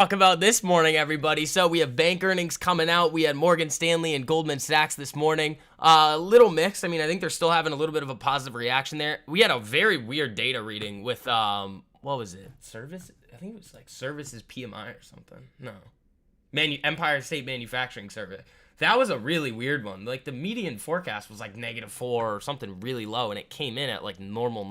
Talk about this morning, everybody. So we have bank earnings coming out. We had Morgan Stanley and Goldman Sachs this morning. Little mixed. I mean, I think they're still having a little bit of a positive reaction there. We had a very weird data reading with what was it? Service? I think it was like services PMI or something. No, Empire State Manufacturing Service. That was a really weird one. Like the median forecast was like -4 or something really low, and it came in at like normal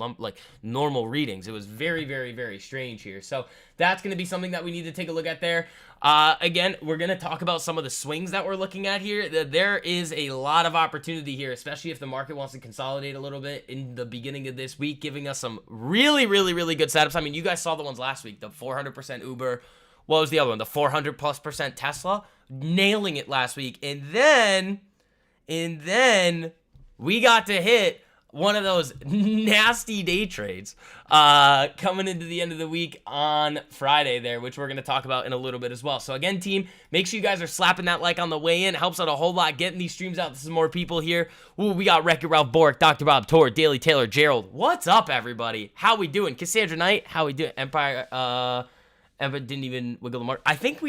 readings. It was very, very, very strange here. So that's going to be something that we need to take a look at there. Again, we're going to talk about some of the swings that we're looking at here. There is a lot of opportunity here, especially if the market wants to consolidate a little bit in the beginning of this week, giving us some really, really, really good setups. I mean, you guys saw the ones last week, the 400% Uber. What was the other one? The 400+% Tesla, nailing it last week. And then we got to hit one of those nasty day trades coming into the end of the week on Friday there, which we're going to talk about in a little bit as well. So again, team, make sure you guys are slapping that like on the way in. It helps out a whole lot getting these streams out to some more people here. Ooh, we got Wreck-It Ralph Boric, Dr. Bob Tor, Daily Taylor, Gerald. What's up, everybody? How we doing? Cassandra Knight, how we doing? Empire, Emma didn't even wiggle the mark. I think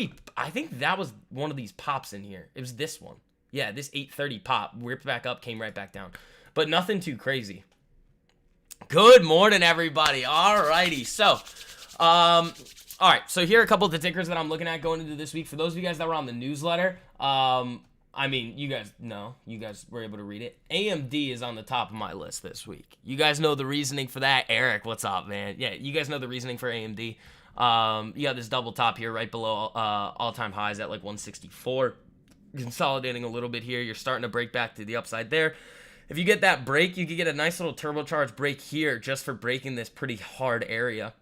that was one of these pops in here. It was this one. Yeah, this 830 pop. Ripped back up, came right back down. But nothing too crazy. Good morning, everybody. Alrighty. So, alright. So here are a couple of the tickers that I'm looking at going into this week. For those of you guys that were on the newsletter, I mean, you guys know. You guys were able to read it. AMD is on the top of my list this week. You guys know the reasoning for that. Eric, what's up, man? Yeah, you guys know the reasoning for AMD. You got this double top here right below all-time highs at like 164. Consolidating a little bit here. You're starting to break back to the upside there. If you get that break, you could get a nice little turbocharged break here just for breaking this pretty hard area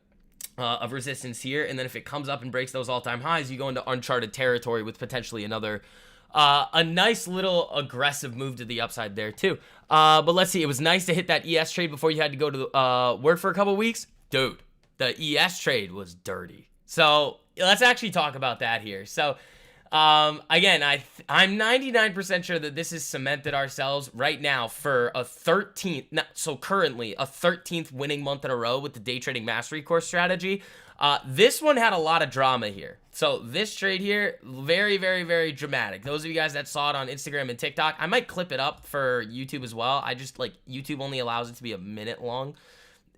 of resistance here. And then if it comes up and breaks those all-time highs, you go into uncharted territory with potentially another a nice little aggressive move to the upside there too. But let's see. It was nice to hit that ES trade before you had to go to work for a couple weeks. Dude, the ES trade was dirty. So let's actually talk about that here. So again, I'm 99% sure that this has cemented ourselves right now for a 13th, so currently a 13th winning month in a row with the day trading mastery course strategy. This one had a lot of drama here. So this trade here, very, very, very dramatic. Those of you guys that saw it on Instagram and TikTok, I might clip it up for YouTube as well. I just like YouTube only allows it to be a minute long.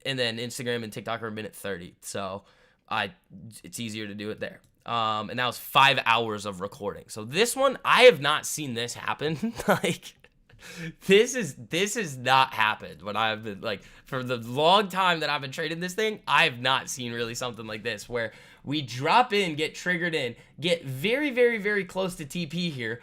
And then Instagram and TikTok are a minute 30. So it's easier to do it there. And that was 5 hours of recording. So this one, I have not seen this happen. Like, this has not happened when I've been, like, for the long time that I've been trading this thing, I have not seen really something like this where we drop in, get triggered in, get very, very, very close to TP here,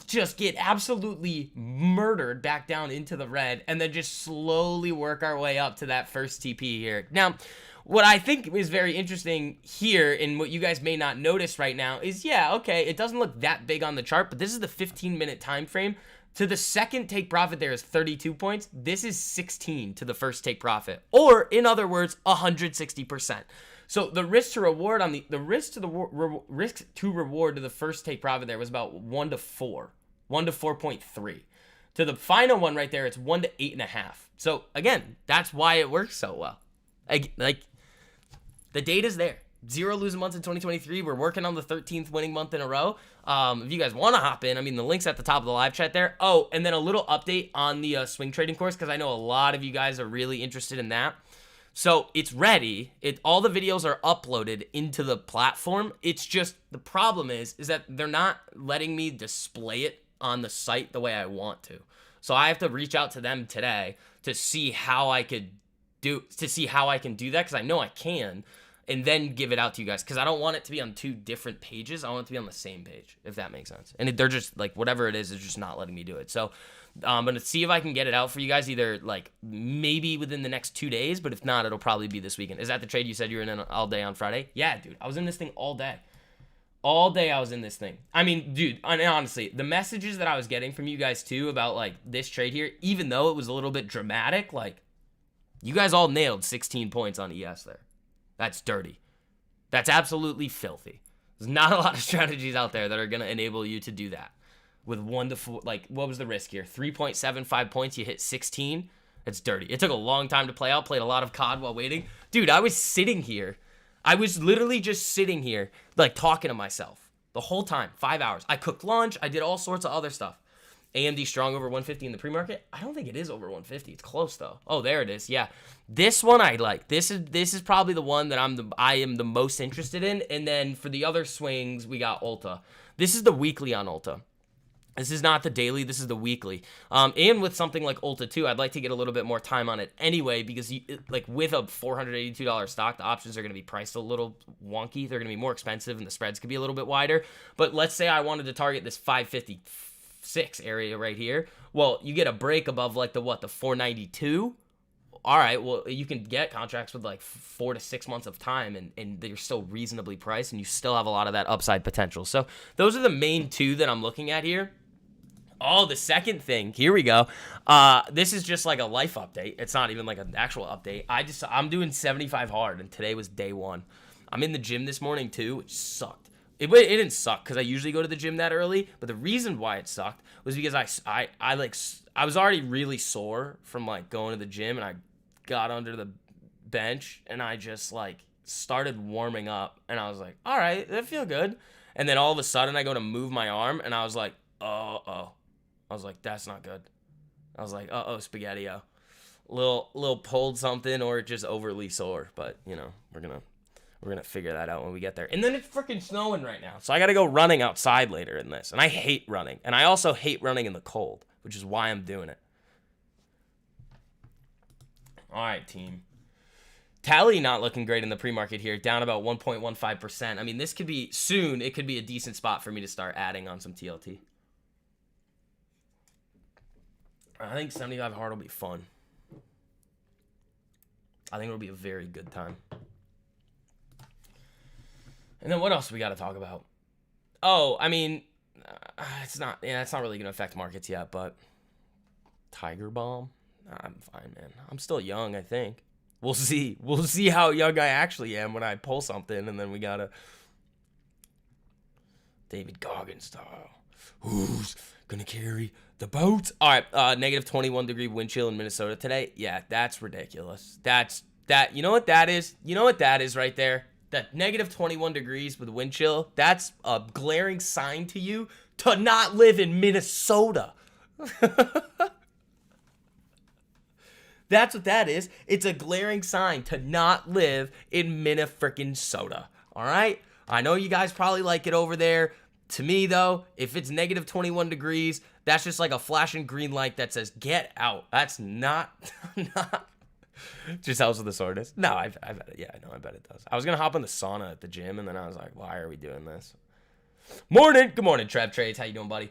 just get absolutely murdered back down into the red, and then just slowly work our way up to that first TP here. Now, what I think is very interesting here, and what you guys may not notice right now, is, yeah, okay, it doesn't look that big on the chart, but this is the 15-minute time frame. To the second take profit there is 32 points. This is 16 to the first take profit, or in other words, 160%. So the risk to reward on the risk to reward to the first take profit there was about 1 to 4, 1 to 4.3. To the final one right there, it's 1 to 8.5. So again, that's why it works so well. Like the data's there. 0 losing months in 2023. We're working on the 13th winning month in a row. If you guys want to hop in, I mean, the link's at the top of the live chat there. Oh, and then a little update on the swing trading course, because I know a lot of you guys are really interested in that. So it's ready. All the videos are uploaded into the platform. It's just the problem is that they're not letting me display it on the site the way I want to. So I have to reach out to them today to see how I can do that, because I know I can, and then give it out to you guys, because I don't want it to be on 2 different pages. I want it to be on the same page, if that makes sense. And they're just like, whatever it is just not letting me do it. So I'm going to see if I can get it out for you guys, either like maybe within the next 2 days, but if not, it'll probably be this weekend. Is that the trade you said you were in all day on Friday? Yeah, dude, I was in this thing all day. All day I was in this thing. I mean, dude, honestly, the messages that I was getting from you guys too about like this trade here, even though it was a little bit dramatic, like you guys all nailed 16 points on ES there. That's dirty. That's absolutely filthy. There's not a lot of strategies out there that are going to enable you to do that. With 1 to 4, like, what was the risk here? 3.75 points, you hit 16. That's dirty. It took a long time to play out. Played a lot of COD while waiting. Dude, I was sitting here. I was literally just sitting here, like, talking to myself the whole time, 5 hours. I cooked lunch. I did all sorts of other stuff. AMD strong over 150 in the pre-market. I don't think it is over 150. It's close though. Oh, there it is. Yeah, this one I like. This is probably the one that I am the most interested in. And then for the other swings, we got Ulta. This is the weekly on Ulta. This is not the daily. This is the weekly. And with something like Ulta too, I'd like to get a little bit more time on it anyway, because like with a $482 stock, the options are going to be priced a little wonky. They're going to be more expensive, and the spreads could be a little bit wider. But let's say I wanted to target this 556 area right here. Well, you get a break above like the 492. All right, well, you can get contracts with like 4 to 6 months of time, and they're still reasonably priced, and you still have a lot of that upside potential. So those are the main two that I'm looking at here. Oh, the second thing, here we go. This is just like a life update. It's not even like an actual update. I'm doing 75 hard, and today was day one. I'm in the gym this morning too, which sucked. It didn't suck because I usually go to the gym that early, but the reason why it sucked was because I was already really sore from like going to the gym, and I got under the bench and I just like started warming up, and I was like, all right, that feel good. And then all of a sudden I go to move my arm, and I was like, oh. I was like, that's not good. I was like, spaghetti-o. Little pulled something, or just overly sore. But, you know, we're gonna figure that out when we get there. And then it's freaking snowing right now. So I gotta go running outside later in this. And I hate running. And I also hate running in the cold, which is why I'm doing it. All right, team. Tally not looking great in the pre-market here, down about 1.15%. I mean, this could be, soon, it could be a decent spot for me to start adding on some TLT. I think 75 hard will be fun. I think it'll be a very good time. And then what else we got to talk about? Oh, I mean, it's not really going to affect markets yet, but Tiger Bomb? I'm fine, man. I'm still young, I think. We'll see. We'll see how young I actually am when I pull something, and then we got to David Goggins style. Who's gonna carry the boat? All right, negative 21 degree wind chill in Minnesota today. Yeah, that's ridiculous. You know what that is? You know what that is right there? That negative 21 degrees with wind chill, that's a glaring sign to you to not live in Minnesota. That's what that is. It's a glaring sign to not live in Minnesota. All right? I know you guys probably like it over there. To me, though, if it's negative 21 degrees, that's just like a flashing green light that says, get out. That's not just helps with the soreness. No, I bet it. Yeah, I know, I bet it does. I was going to hop in the sauna at the gym, and then I was like, why are we doing this? Morning. Good morning, Trev Trades. How you doing, buddy?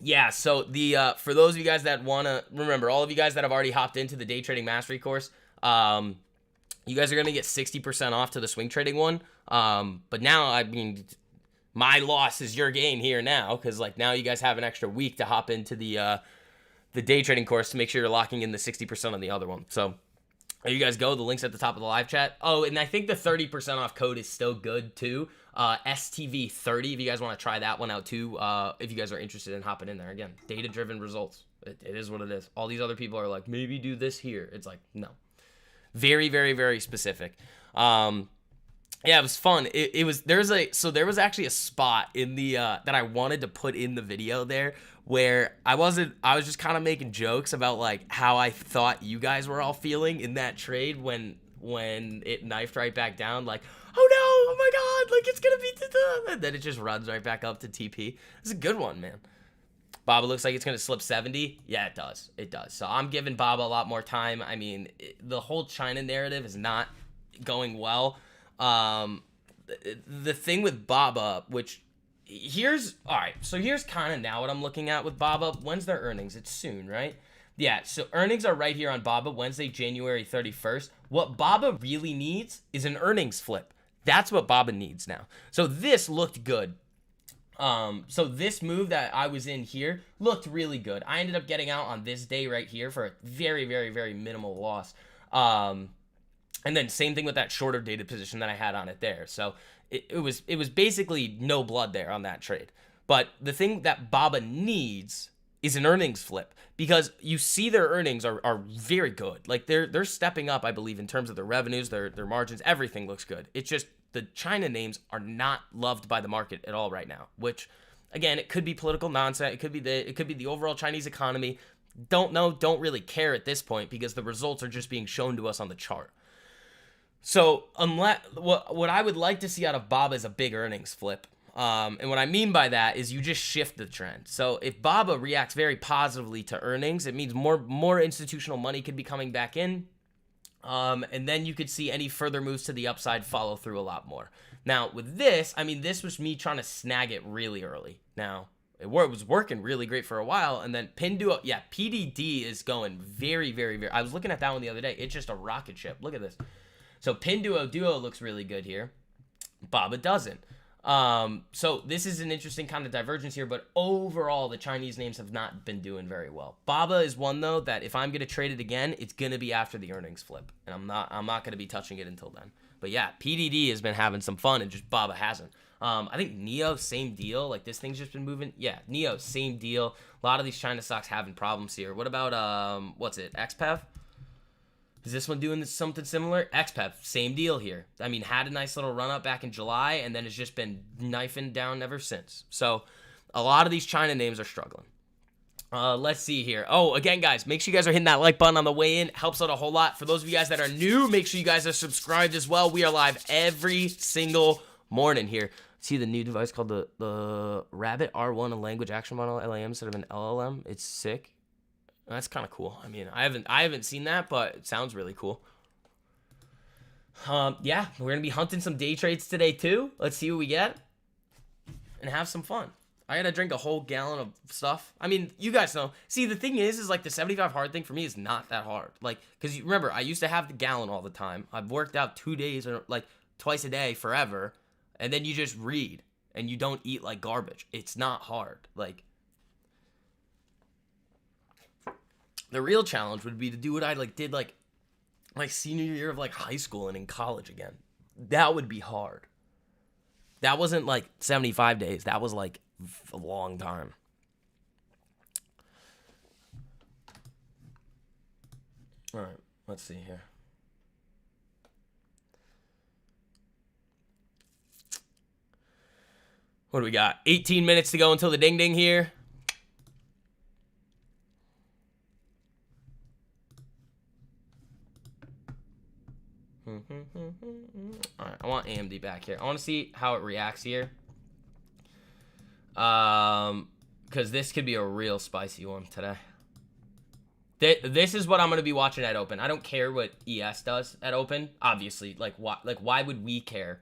Yeah, so the for those of you guys that want to, remember, all of you guys that have already hopped into the Day Trading Mastery course, you guys are going to get 60% off to the swing trading one. But now, I mean, my loss is your gain here now, because like now you guys have an extra week to hop into the day trading course to make sure you're locking in the 60% on the other one. So there you guys go. The link's at the top of the live chat. Oh, and I think the 30% off code is still good too. STV30, if you guys want to try that one out too, if you guys are interested in hopping in there. Again, data-driven results. It is what it is. All these other people are like, maybe do this here. It's like, no. Very, very, very specific. Yeah, it was fun. There was actually a spot in the that I wanted to put in the video there where I was just kind of making jokes about like how I thought you guys were all feeling in that trade when it knifed right back down, like, oh no, oh my god, like it's gonna be and then it just runs right back up to TP. It's a good one, man. Baba looks like it's going to slip 70. Yeah, it does. It does. So I'm giving Baba a lot more time. I mean, the whole China narrative is not going well. The thing with Baba, which here's kind of now what I'm looking at with Baba. When's their earnings? It's soon, right? Yeah, so earnings are right here on Baba, Wednesday, January 31st. What Baba really needs is an earnings flip. That's what Baba needs now. So this looked good. So this move that I was in here looked really good. I ended up getting out on this day right here for a very, very, very minimal loss. And then same thing with that shorter dated position that I had on it there. So it was basically no blood there on that trade. But the thing that Baba needs is an earnings flip, because you see their earnings are very good. Like they're stepping up, I believe, in terms of their revenues, their margins, everything looks good. It's just the China names are not loved by the market at all right now, which again, it could be political nonsense. It could be the overall Chinese economy. Don't know, don't really care at this point, because the results are just being shown to us on the chart. So unless what I would like to see out of BABA is a big earnings flip. And what I mean by that is you just shift the trend. So if BABA reacts very positively to earnings, it means more institutional money could be coming back in. And then you could see any further moves to the upside follow through a lot more. Now with this, I mean, this was me trying to snag it really early. Now it was working really great for a while, and then Pinduo, yeah, PDD is going very, very, very. I was looking at that one the other day. It's just a rocket ship. Look at this. So Pinduo looks really good here. BABA doesn't. So this is an interesting kind of divergence here, but overall the Chinese names have not been doing very well. BABA is one though that if I'm going to trade it again, it's going to be after the earnings flip, and I'm not going to be touching it until then. But yeah, PDD has been having some fun, and just BABA hasn't. I think NEO, same deal. Like this thing's just been moving. Yeah, NEO, same deal. A lot of these China stocks having problems here. What about what's it? XPEV? Is this one doing something similar? XPEV, same deal here. I mean, had a nice little run up back in July, and then it's just been knifing down ever since. So a lot of these China names are struggling. Let's see here. Oh, again, guys, make sure you guys are hitting that like button on the way in. Helps out a whole lot. For those of you guys that are new, make sure you guys are subscribed as well. We are live every single morning here. See the new device called the Rabbit R1, a language action model, LAM instead of an LLM. It's sick. That's kind of cool. I mean, I haven't seen that, but it sounds really cool. Yeah, we're gonna be hunting some day trades today too. Let's see what we get and have some fun. I gotta drink a whole gallon of stuff. I mean, you guys know. See, the thing is like the 75 hard thing for me is not that hard. Like, cause you remember, I used to have the gallon all the time. I've worked out 2 days or like twice a day forever, and then you just read and you don't eat like garbage. It's not hard. Like, the real challenge would be to do what I did my senior year of high school and in college again. That would be hard. That wasn't 75 days. That was a long time. All right, let's see here. What do we got? 18 minutes to go until the ding ding here. All right, I want AMD back here. I want to see how it reacts here. Because this could be a real spicy one today. This is what I'm going to be watching at open. I don't care what ES does at open. Obviously, why would we care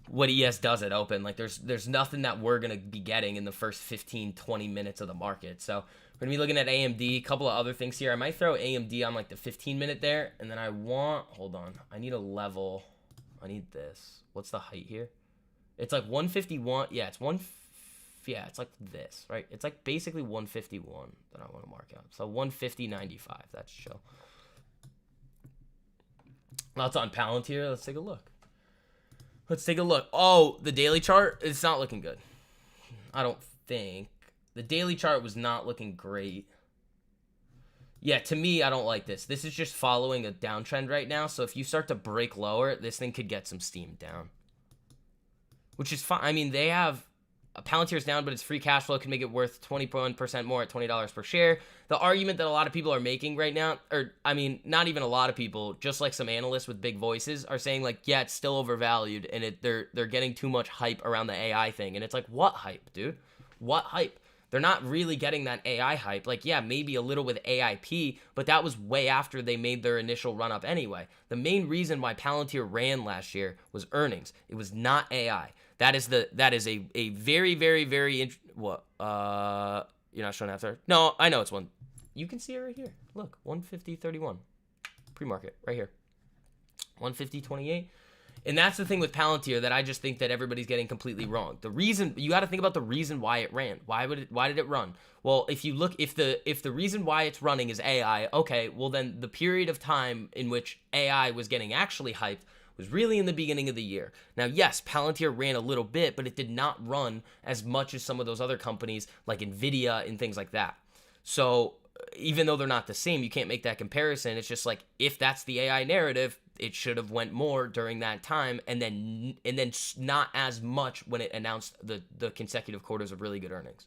what ES does at open? There's nothing that we're going to be getting in the first 15, 20 minutes of the market. So we're going to be looking at AMD, a couple of other things here. I might throw AMD on the 15-minute there, and then hold on. I need a level. I need this. What's the height here? It's 151. Yeah, it's it's this, right? It's basically 151 that I want to mark out. So 150.95, that's chill. That's on Palantir. Let's take a look. Oh, the daily chart, it's not looking good. I don't think. The daily chart was not looking great. Yeah, to me, I don't like this. This is just following a downtrend right now. So if you start to break lower, this thing could get some steam down. Which is fine. I mean, they have... Palantir's down, but its free cash flow can make it worth 21% more at $20 per share. The argument that a lot of people are making right now, or I mean, not even a lot of people, just some analysts with big voices are saying yeah, it's still overvalued, and they're getting too much hype around the AI thing. And it's what hype, dude? What hype? They're not really getting that AI hype. Yeah, maybe a little with AIP, but that was way after they made their initial run up anyway. The main reason why Palantir ran last year was earnings. It was not AI. That is a very, very, very what? You're not showing after? No, I know it's one. You can see it right here. Look, 150.31 pre-market right here. 150.28. And that's the thing with Palantir that I just think that everybody's getting completely wrong. The reason, you got to think about the reason why it ran. Why did it run? Well, if you look, if the reason why it's running is AI, okay, well then the period of time in which AI was getting actually hyped was really in the beginning of the year. Now, yes, Palantir ran a little bit, but it did not run as much as some of those other companies like Nvidia and things like that. So even though they're not the same, you can't make that comparison. It's just like, if that's the AI narrative, it should have went more during that time, and then not as much when it announced the consecutive quarters of really good earnings.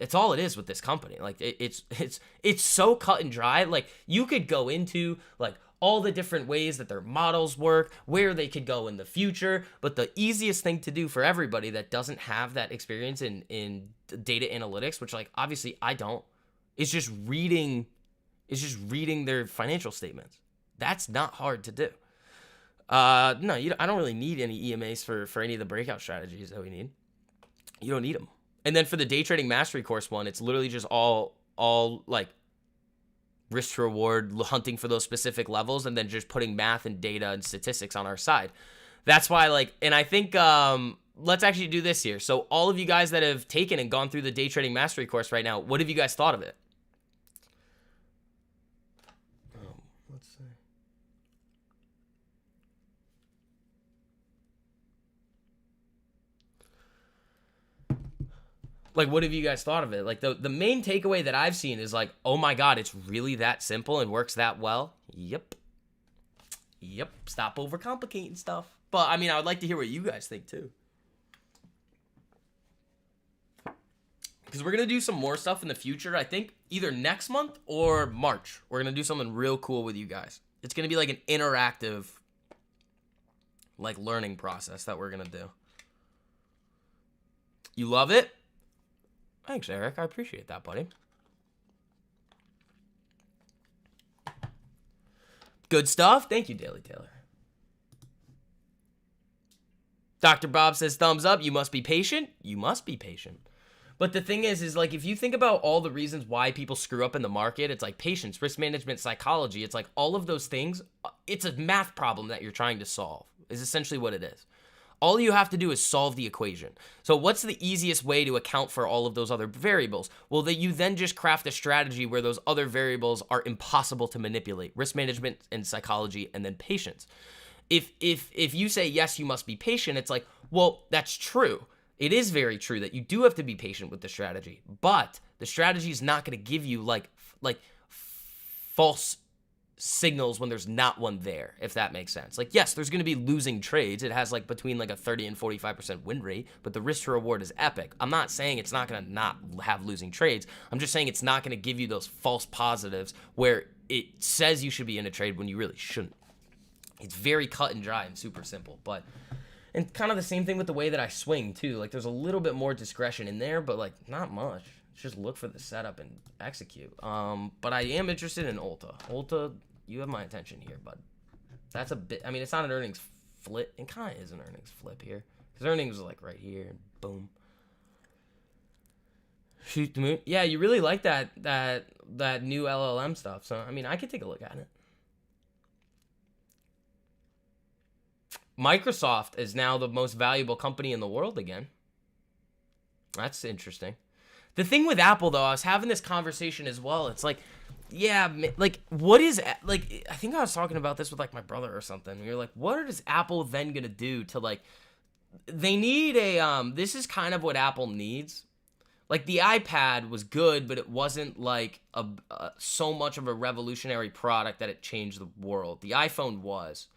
It's all it is with this company. Like, it's so cut and dry. Like, you could go into like all the different ways that their models work, where they could go in the future, but the easiest thing to do for everybody that doesn't have that experience in data analytics, which like obviously I don't, is just reading their financial statements. That's not hard to do. No, I don't really need any EMAs for any of the breakout strategies that we need. You don't need them. And then for the day trading mastery course one, it's literally just all like risk to reward, hunting for those specific levels, and then just putting math and data and statistics on our side. That's why, like, and I think let's actually do this here. So all of you guys that have taken and gone through the day trading mastery course right now, what have you guys thought of it? Let's see. Like, what have you guys thought of it? Like, the main takeaway that I've seen is like, oh my God, it's really that simple and works that well. Yep. Stop overcomplicating stuff. But I mean, I would like to hear what you guys think too. Because we're going to do some more stuff in the future. I think either next month or March, we're going to do something real cool with you guys. It's going to be like an interactive, like, learning process that we're going to do. You love it? Thanks, Eric. I appreciate that, buddy. Good stuff. Thank you, Daily Taylor. Dr. Bob says, thumbs up. You must be patient. You must be patient. But the thing is like, if you think about all the reasons why people screw up in the market, it's like patience, risk management, psychology. It's like all of those things. It's a math problem that you're trying to solve, is essentially what it is. All you have to do is solve the equation. So what's the easiest way to account for all of those other variables? Well, that you then just craft a strategy where those other variables are impossible to manipulate. Risk management and psychology, and then patience. If you say, yes, you must be patient, it's like, well, that's true. It is very true that you do have to be patient with the strategy, but the strategy is not going to give you like false signals when there's not one there, if that makes sense. Like, yes, there's going to be losing trades. It has like between like a 30 and 45% win rate, but the risk to reward is epic. I'm not saying it's not going to not have losing trades. I'm just saying it's not going to give you those false positives where it says you should be in a trade when you really shouldn't. It's very cut and dry and super simple, and kind of the same thing with the way that I swing too. Like, there's a little bit more discretion in there, but like not much. Just look for the setup and execute. But I am interested in Ulta. Ulta, you have my attention here, bud. That's a bit, I mean, it's not an earnings flip. It kind of is an earnings flip here. Because earnings was like right here, and boom. Shoot the moon. Yeah, you really like that new LLM stuff. So, I mean, I could take a look at it. Microsoft is now the most valuable company in the world again. That's interesting. The thing with Apple, though, I was having this conversation as well. It's like, yeah, like, what is, like, I think I was talking about this with, like, my brother or something. We were like, what is Apple then going to do to, like, they need this is kind of what Apple needs. Like, the iPad was good, but it wasn't, like, so much of a revolutionary product that it changed the world. The iPhone was.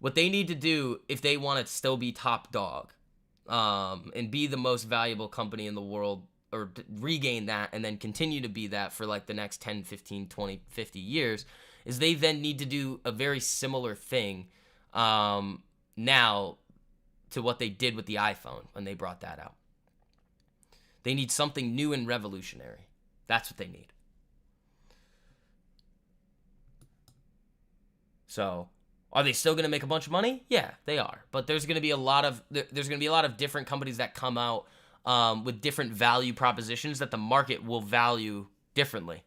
What they need to do, if they want to still be top dog, and be the most valuable company in the world, or regain that and then continue to be that for like the next 10, 15, 20, 50 years, is they then need to do a very similar thing now to what they did with the iPhone when they brought that out. They need something new and revolutionary. That's what they need. So, are they still going to make a bunch of money? Yeah, they are. But there's going to be a lot of different companies that come out with different value propositions that the market will value differently.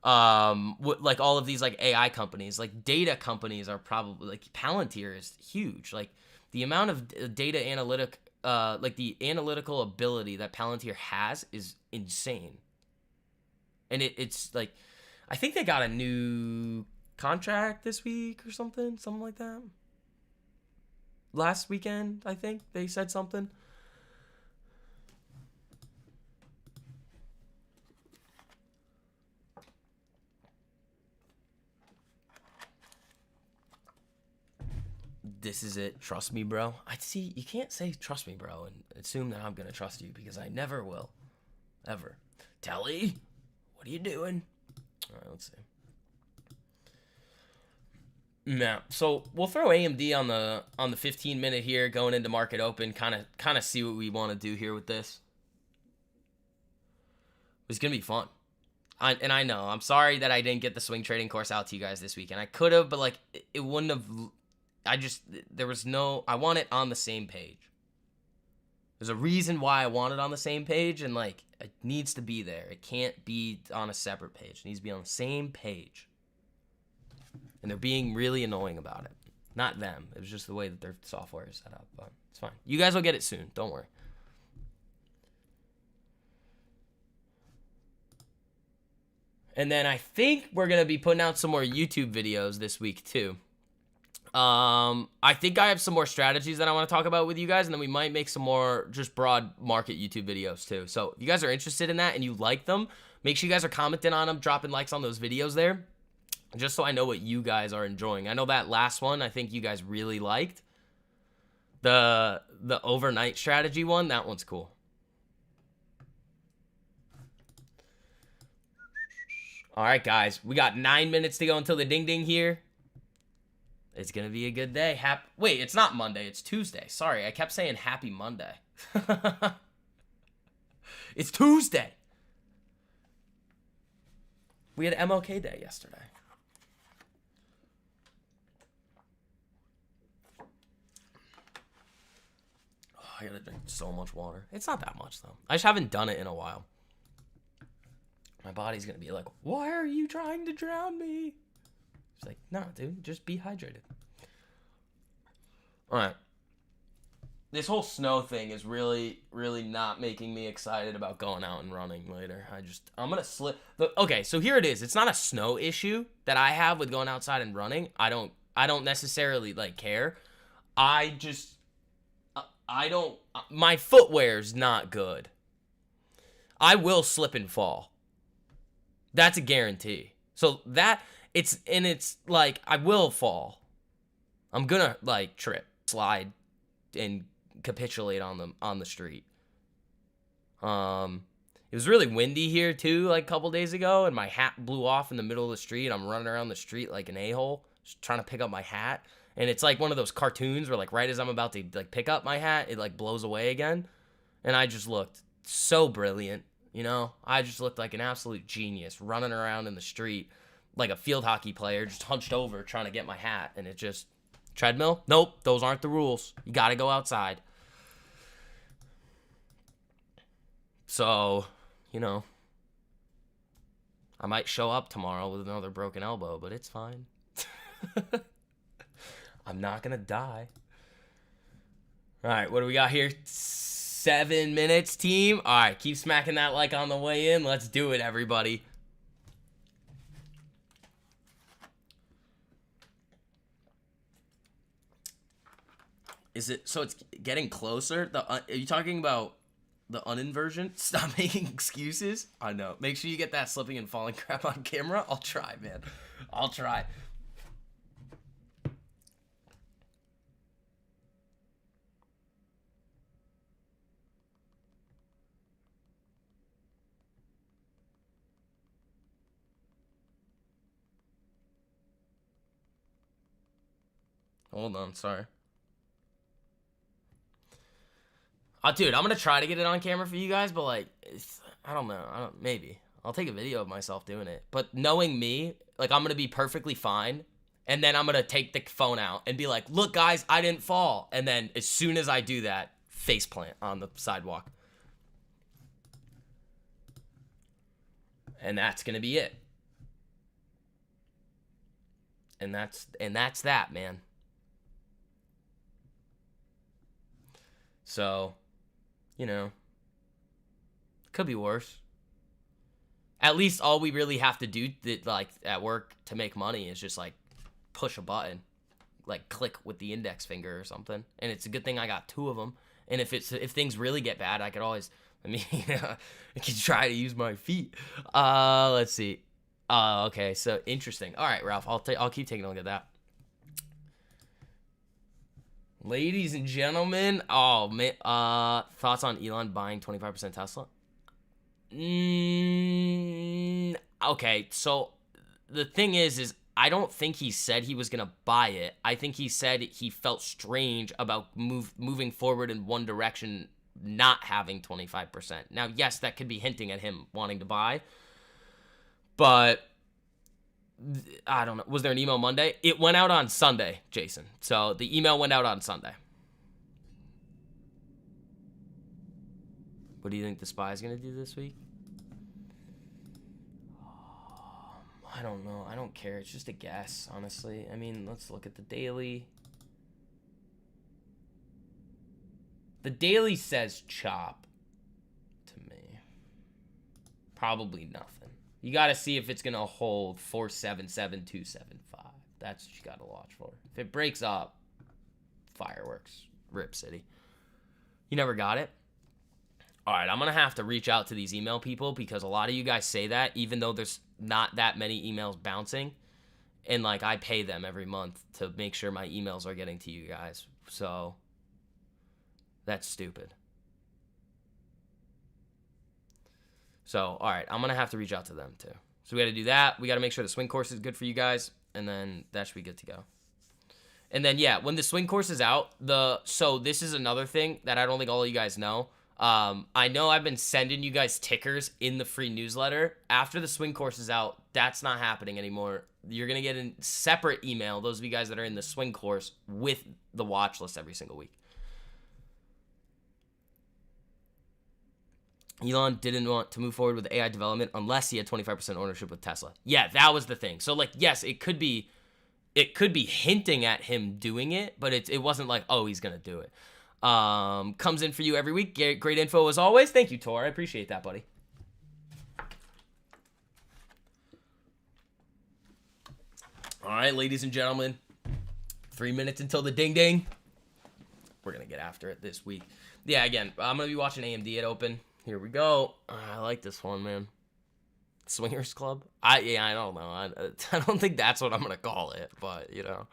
Like all of these like AI companies, like data companies are probably, like Palantir is huge. Like the amount of data analytic, like the analytical ability that Palantir has is insane. And it's like, I think they got a new contract this week or something like that. Last weekend, I think they said something. This is it. Trust me, bro. I see. You can't say trust me, bro, and assume that I'm going to trust you because I never will. Ever. Telly, what are you doing? All right, let's see. Yeah, so we'll throw AMD on the 15-minute here, going into market open, kind of see what we want to do here with this. It's gonna be fun. I know I'm sorry that I didn't get the swing trading course out to you guys this weekend. I could have, but like it wouldn't have. There was no. I want it on the same page. There's a reason why I want it on the same page, and like it needs to be there. It can't be on a separate page. It needs to be on the same page. And they're being really annoying about it. Not them. It was just the way that their software is set up. But it's fine. You guys will get it soon. Don't worry. And then I think we're going to be putting out some more YouTube videos this week too. I think I have some more strategies that I want to talk about with you guys. And then we might make some more just broad market YouTube videos too. So if you guys are interested in that and you like them, make sure you guys are commenting on them, dropping likes on those videos there. Just so I know what you guys are enjoying. I know that last one, I think you guys really liked. The overnight strategy one, that one's cool. All right, guys. We got 9 minutes to go until the ding-ding here. It's going to be a good day. Wait, it's not Monday. It's Tuesday. Sorry, I kept saying happy Monday. It's Tuesday. We had MLK Day yesterday. I gotta drink so much water. It's not that much, though. I just haven't done it in a while. My body's gonna be like, why are you trying to drown me? It's like, nah, dude, just be hydrated. Alright. This whole snow thing is really, really not making me excited about going out and running later. I'm gonna slip. Okay, so here it is. It's not a snow issue that I have with going outside and running. I don't necessarily, like, care. My footwear's not good. I will slip and fall. That's a guarantee. So it's like, I will fall. I'm gonna, like, trip, slide, and capitulate on the street. It was really windy here, too, like, a couple days ago, and my hat blew off in the middle of the street. I'm running around the street like an a-hole, just trying to pick up my hat. And it's like one of those cartoons where, like, right as I'm about to, like, pick up my hat, it, like, blows away again. And I just looked so brilliant, you know? I just looked like an absolute genius running around in the street like a field hockey player, just hunched over trying to get my hat. And it just... Treadmill? Nope, those aren't the rules. You got to go outside. So, you know, I might show up tomorrow with another broken elbow, but it's fine. I'm not going to die. All right, what do we got here? 7 minutes, team. All right, keep smacking that like on the way in. Let's do it, everybody. Is it, so it's getting closer? Are you talking about the uninversion? Stop making excuses. I know. Make sure you get that slipping and falling crap on camera. I'll try, man. I'll try. Hold on, sorry. Dude, I'm going to try to get it on camera for you guys, but, like, I don't know. Maybe. I'll take a video of myself doing it. But knowing me, like, I'm going to be perfectly fine, and then I'm going to take the phone out and be like, look, guys, I didn't fall. And then as soon as I do that, faceplant on the sidewalk. And that's going to be it. And that's that, man. So, you know, could be worse. At least all we really have to do, like, at work to make money is just, like, push a button. Like, click with the index finger or something. And it's a good thing I got 2 of them. And if things really get bad, I could always, I could try to use my feet. Let's see. Okay, so interesting. All right, Ralph, I'll keep taking a look at that. Ladies and gentlemen, oh man, thoughts on Elon buying 25% Tesla? Okay, so the thing is I don't think he said he was gonna buy it. I think he said he felt strange about moving forward in one direction, not having 25%. Now, yes, that could be hinting at him wanting to buy, but I don't know. Was there an email Monday? It went out on Sunday, Jason. So the email went out on Sunday. What do you think the SPY is going to do this week? I don't know. I don't care. It's just a guess, honestly. I mean, let's look at the daily. The daily says chop to me. Probably nothing. You got to see if it's going to hold 477,275. That's what you got to watch for. If it breaks up, fireworks. Rip City. You never got it? All right, I'm going to have to reach out to these email people because a lot of you guys say that, even though there's not that many emails bouncing. And, like, I pay them every month to make sure my emails are getting to you guys. So, that's stupid. So, all right, I'm going to have to reach out to them, too. So, we got to do that. We got to make sure the swing course is good for you guys, and then that should be good to go. And then, yeah, when the swing course is out, so this is another thing that I don't think all of you guys know. I know I've been sending you guys tickers in the free newsletter. After the swing course is out, that's not happening anymore. You're going to get a separate email, those of you guys that are in the swing course, with the watch list every single week. Elon didn't want to move forward with AI development unless he had 25% ownership with Tesla. Yeah, that was the thing. So, like, yes, it could be hinting at him doing it, but it wasn't like, oh, he's going to do it. Comes in for you every week. Great info as always. Thank you, Tor. I appreciate that, buddy. All right, ladies and gentlemen, 3 minutes until the ding ding. We're going to get after it this week. Yeah, again, I'm going to be watching AMD at open. Here we go. I like this one, man. Swingers Club? I don't know. I don't think that's what I'm going to call it, but, you know.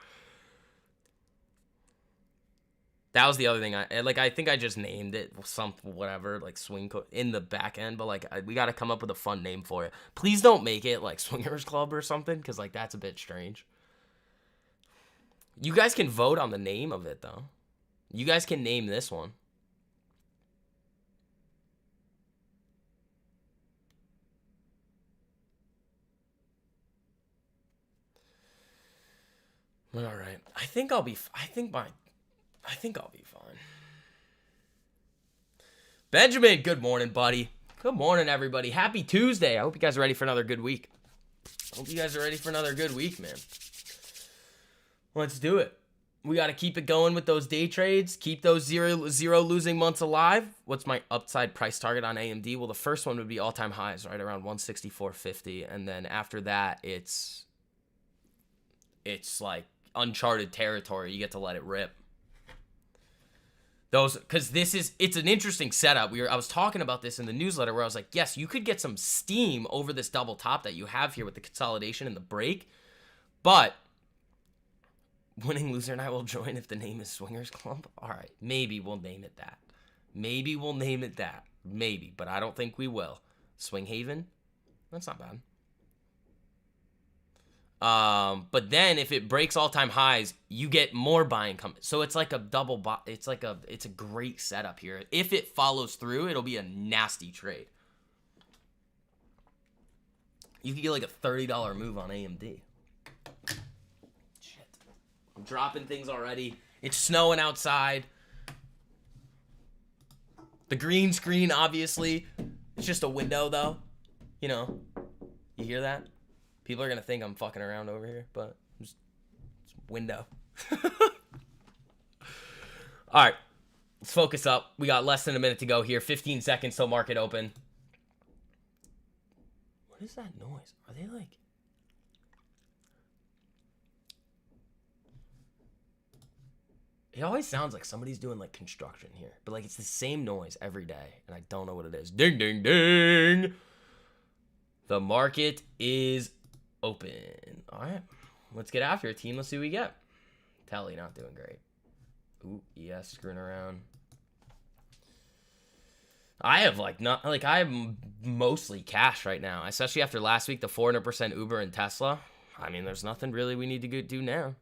That was the other thing. I think I just named it whatever, like swing in the back end, but like we got to come up with a fun name for it. Please don't make it like Swingers Club or something, because like that's a bit strange. You guys can vote on the name of it though. You guys can name this one. All right. I think I'll be fine. Benjamin, good morning, buddy. Good morning, everybody. Happy Tuesday. I hope you guys are ready for another good week. Man. Let's do it. We got to keep it going with those day trades. Keep those zero losing months alive. What's my upside price target on AMD? Well, the first one would be all-time highs, right around 164.50. And then after that, it's like uncharted territory. You get to let it rip. Because it's an interesting setup. I was talking about this in the newsletter where I was like, yes, you could get some steam over this double top that you have here with the consolidation and the break, but winning, loser, and I will join if the name is Swingers Club. All right, maybe we'll name it that. Maybe, but I don't think we will. Swing Haven, that's not bad. But then if it breaks all-time highs, you get more buying coming. So it's like a double buy. It's a great setup here. If it follows through, it'll be a nasty trade. You could get like a $30 move on AMD. Shit. I'm dropping things already. It's snowing outside. The green screen, obviously. It's just a window, though. You know. You hear that? People are going to think I'm fucking around over here, but it's a window. All right. Let's focus up. We got less than a minute to go here. 15 seconds till market open. What is that noise? Are they like... It always sounds like somebody's doing like construction here, but like it's the same noise every day, and I don't know what it is. Ding, ding, ding. The market is open. All right. Let's get after it, team. Let's see what we get. Telly not doing great. Ooh, ES screwing around. I have I'm mostly cash right now, especially after last week, the 400% Uber and Tesla. I mean, there's nothing really we need to do now.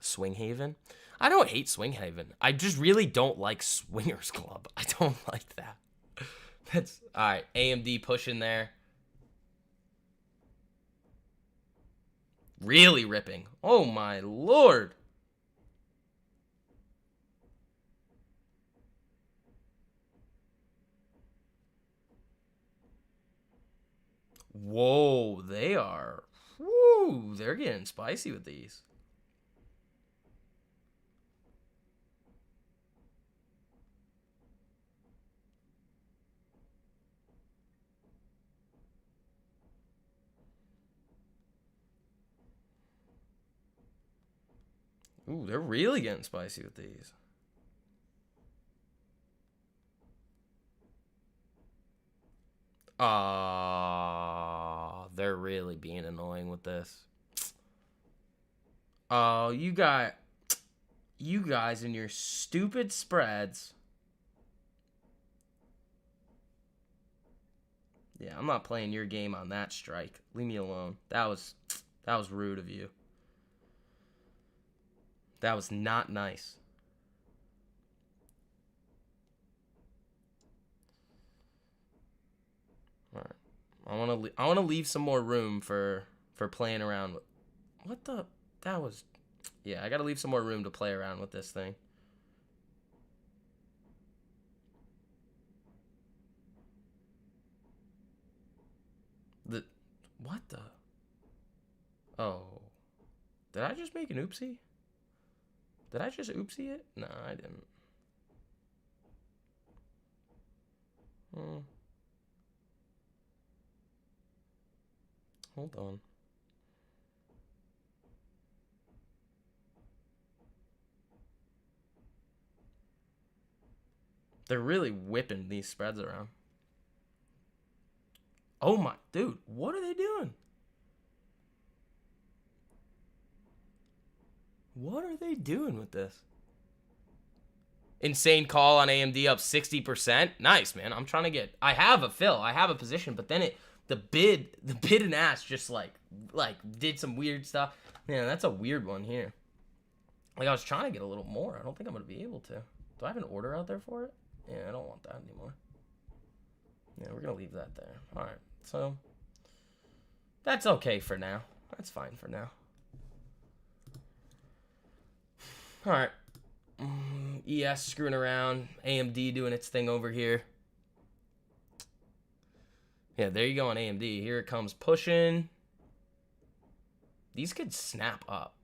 Swing Haven. I don't hate Swing Haven. I just really don't like Swingers Club. I don't like that. That's all right. AMD pushing there. Really ripping. Oh my lord. Whoa, they are. Woo, they're getting spicy with these. Ooh, they're really getting spicy with these. They're really being annoying with this. Oh, you guys and your stupid spreads. Yeah, I'm not playing your game on that strike. Leave me alone. That was rude of you. That was not nice. All right. I want to leave some more room for playing around with. What the? That was. Yeah, I got to leave some more room to play around with this thing. What the? Oh. Did I just make an oopsie? Did I just oopsie it? No, I didn't. Hold on. They're really whipping these spreads around. Oh my, dude, what are they doing? What are they doing with this? Insane call on AMD up 60%. Nice, man. I'm trying to get. I have a fill. I have a position, but then the bid and ask just like did some weird stuff. Yeah, that's a weird one here. Like I was trying to get a little more. I don't think I'm gonna be able to. Do I have an order out there for it? Yeah, I don't want that anymore. Yeah, we're gonna leave that there. All right, so that's okay for now. That's fine for now. All right. ES screwing around. AMD doing its thing over here. Yeah, there you go on AMD. Here it comes pushing. These could snap up.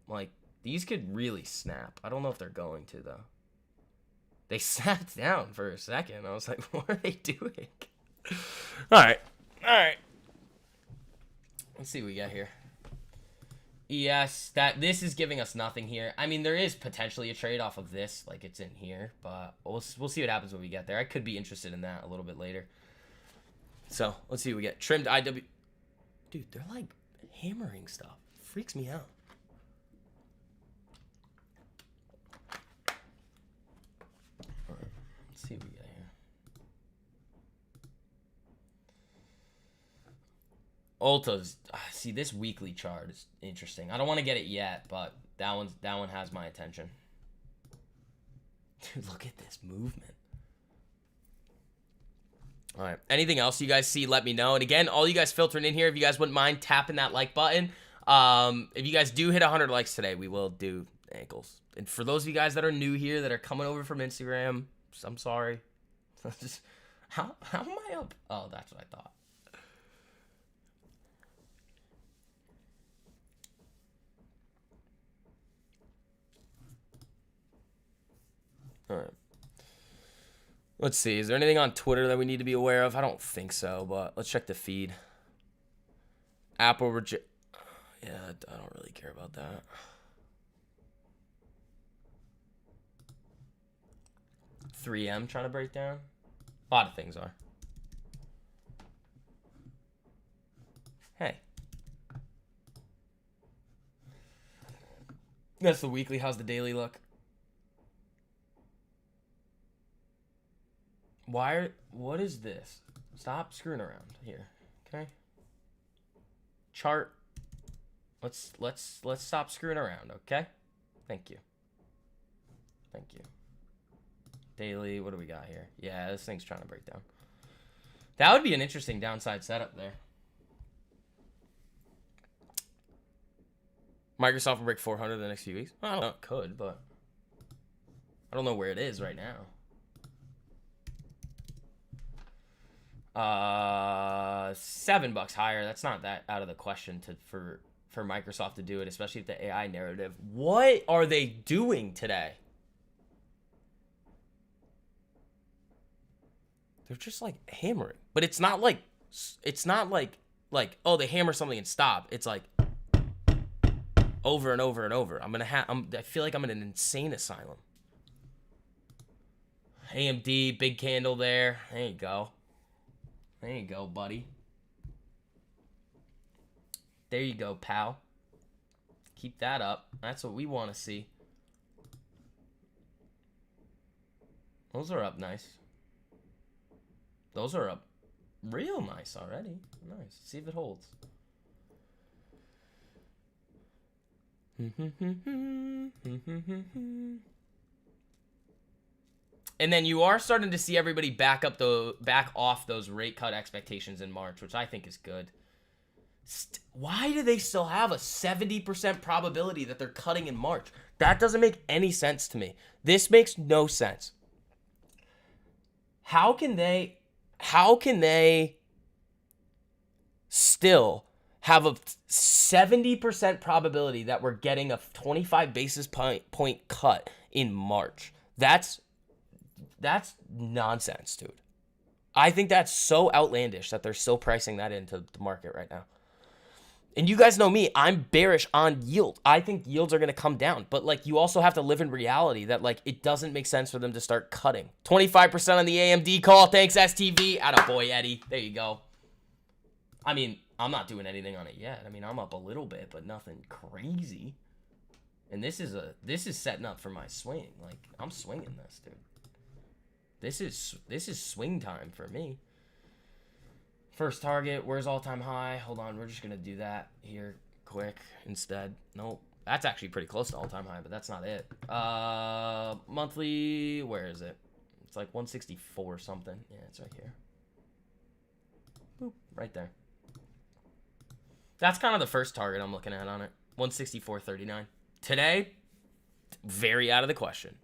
Like, these could really snap. I don't know if they're going to, though. They snapped down for a second. I was like, what are they doing? All right. All right. Let's see what we got here. ES, this is giving us nothing here. I mean, there is potentially a trade off of this, like it's in here, but we'll see what happens when we get there. I could be interested in that a little bit later. So let's see what we get. Trimmed IW. Dude, they're like hammering stuff. Freaks me out. All right, let's see what we get here. Ulta's, see, this weekly chart is interesting. I don't want to get it yet, but that one has my attention. Dude, look at this movement. All right. Anything else you guys see, let me know. And again, all you guys filtering in here, if you guys wouldn't mind tapping that like button. If you guys do hit 100 likes today, we will do ankles. And for those of you guys that are new here, that are coming over from Instagram, I'm sorry. How am I up? Oh, that's what I thought. All right. Let's see. Is there anything on Twitter that we need to be aware of? I don't think so, but let's check the feed. Apple reject. Yeah, I don't really care about that. $3M trying to break down. A lot of things are. Hey. That's the weekly. How's the daily look? What is this? Stop screwing around here. Okay. Chart. Let's stop screwing around, okay? Thank you. Thank you. Daily, what do we got here? Yeah, this thing's trying to break down. That would be an interesting downside setup there. Microsoft will break 400 the next few weeks. I don't know, it could, but I don't know where it is right now. $7 higher. That's not that out of the question for Microsoft to do it, especially with the AI narrative. What are they doing today? They're just like hammering, but it's not like oh, they hammer something and stop. It's like over and over and over. I feel like I'm in an insane asylum. AMD, big candle there. There you go. There you go, buddy. There you go, pal. Keep that up. That's what we want to see. Those are up nice. Those are up real nice already. Nice. See if it holds. And then you are starting to see everybody back off those rate cut expectations in March, which I think is good. Why do they still have a 70% probability that they're cutting in March? That doesn't make any sense to me. This makes no sense. How can they still have a 70% probability that we're getting a 25 basis point cut in March? That's nonsense, dude. I think that's so outlandish that they're still pricing that into the market right now. And you guys know me, I'm bearish on yield. I think yields are going to come down. But, like, you also have to live in reality that, like, it doesn't make sense for them to start cutting. 25% on the AMD call. Thanks, STV. Attaboy, Eddie. There you go. I mean, I'm not doing anything on it yet. I mean, I'm up a little bit, but nothing crazy. And this is setting up for my swing. Like, I'm swinging this, dude. This is swing time for me. First target, where's all-time high? Hold on, we're just going to do that here quick instead. Nope. That's actually pretty close to all-time high, but that's not it. Monthly, where is it? It's like 164 something. Yeah, it's right here. Boop, right there. That's kind of the first target I'm looking at on it. 164.39. Today, very out of the question.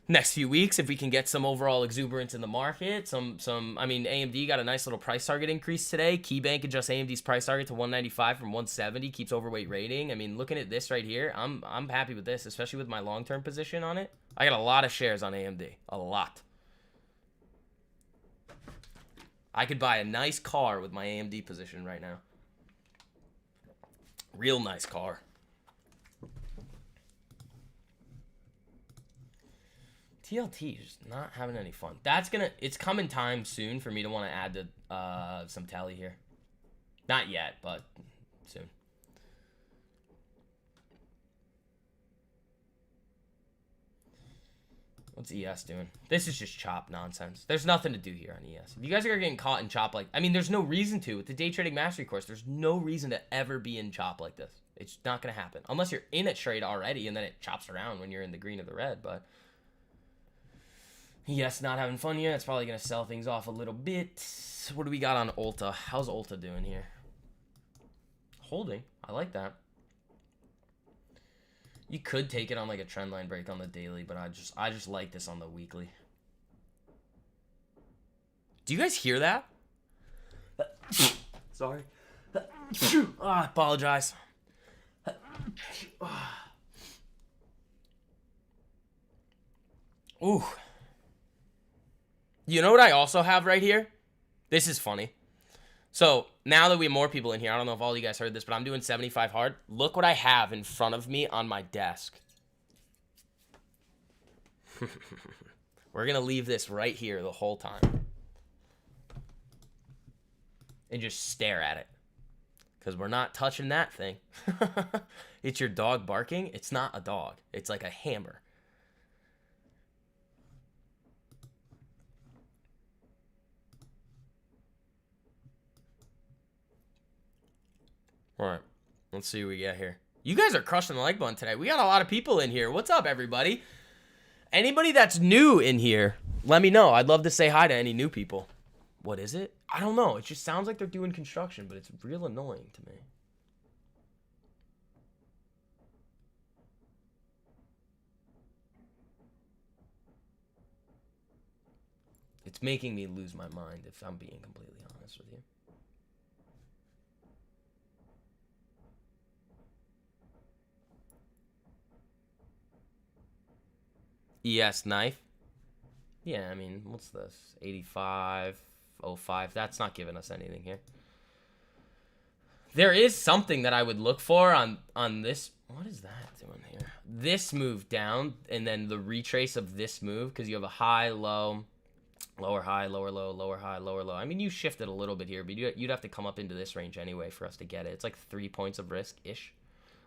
Next few weeks, if we can get some overall exuberance in the market, I mean, AMD got a nice little price target increase today. KeyBank adjusts AMD's price target to 195 from 170, keeps overweight rating. I mean, looking at this right here, I'm happy with this, especially with my long-term position on it. I got a lot of shares on AMD, a lot. I could buy a nice car with my AMD position right now. Real nice car. TLT is just not having any fun. It's coming time soon for me to want to add to some tally here. Not yet, but soon. What's ES doing? This is just chop nonsense. There's nothing to do here on ES. If you guys are getting caught in chop I mean, there's no reason to. With the Day Trading Mastery course, there's no reason to ever be in chop like this. It's not going to happen. Unless you're in a trade already and then it chops around when you're in the green or the red, but... Yes, not having fun here. That's probably going to sell things off a little bit. What do we got on Ulta? How's Ulta doing here? Holding. I like that. You could take it on like a trend line break on the daily, but I just like this on the weekly. Do you guys hear that? Sorry. I apologize. Ooh. You know what I also have right here? This is funny. So, now that we have more people in here, I don't know if all you guys heard this, but I'm doing 75 hard. Look what I have in front of me on my desk. We're going to leave this right here the whole time. And just stare at it. because we're not touching that thing. It's your dog barking. It's not a dog. It's like a hammer. All right, let's see what we get here. You guys are crushing the like button today. We got a lot of people in here. What's up, everybody? Anybody that's new in here, let me know. I'd love to say hi to any new people. What is it? I don't know. It just sounds like they're doing construction, but it's real annoying to me. It's making me lose my mind, if I'm being completely honest with you. ES knife. Yeah, I mean, what's this? 85.05. That's not giving us anything here. There is something that I would look for on this. What is that doing here? This move down, and then the retrace of this move, because you have a high, low, lower, high, lower, low, lower, high, lower, low. I mean, you shifted a little bit here, but you'd have to come up into this range anyway for us to get it. It's like 3 points of risk-ish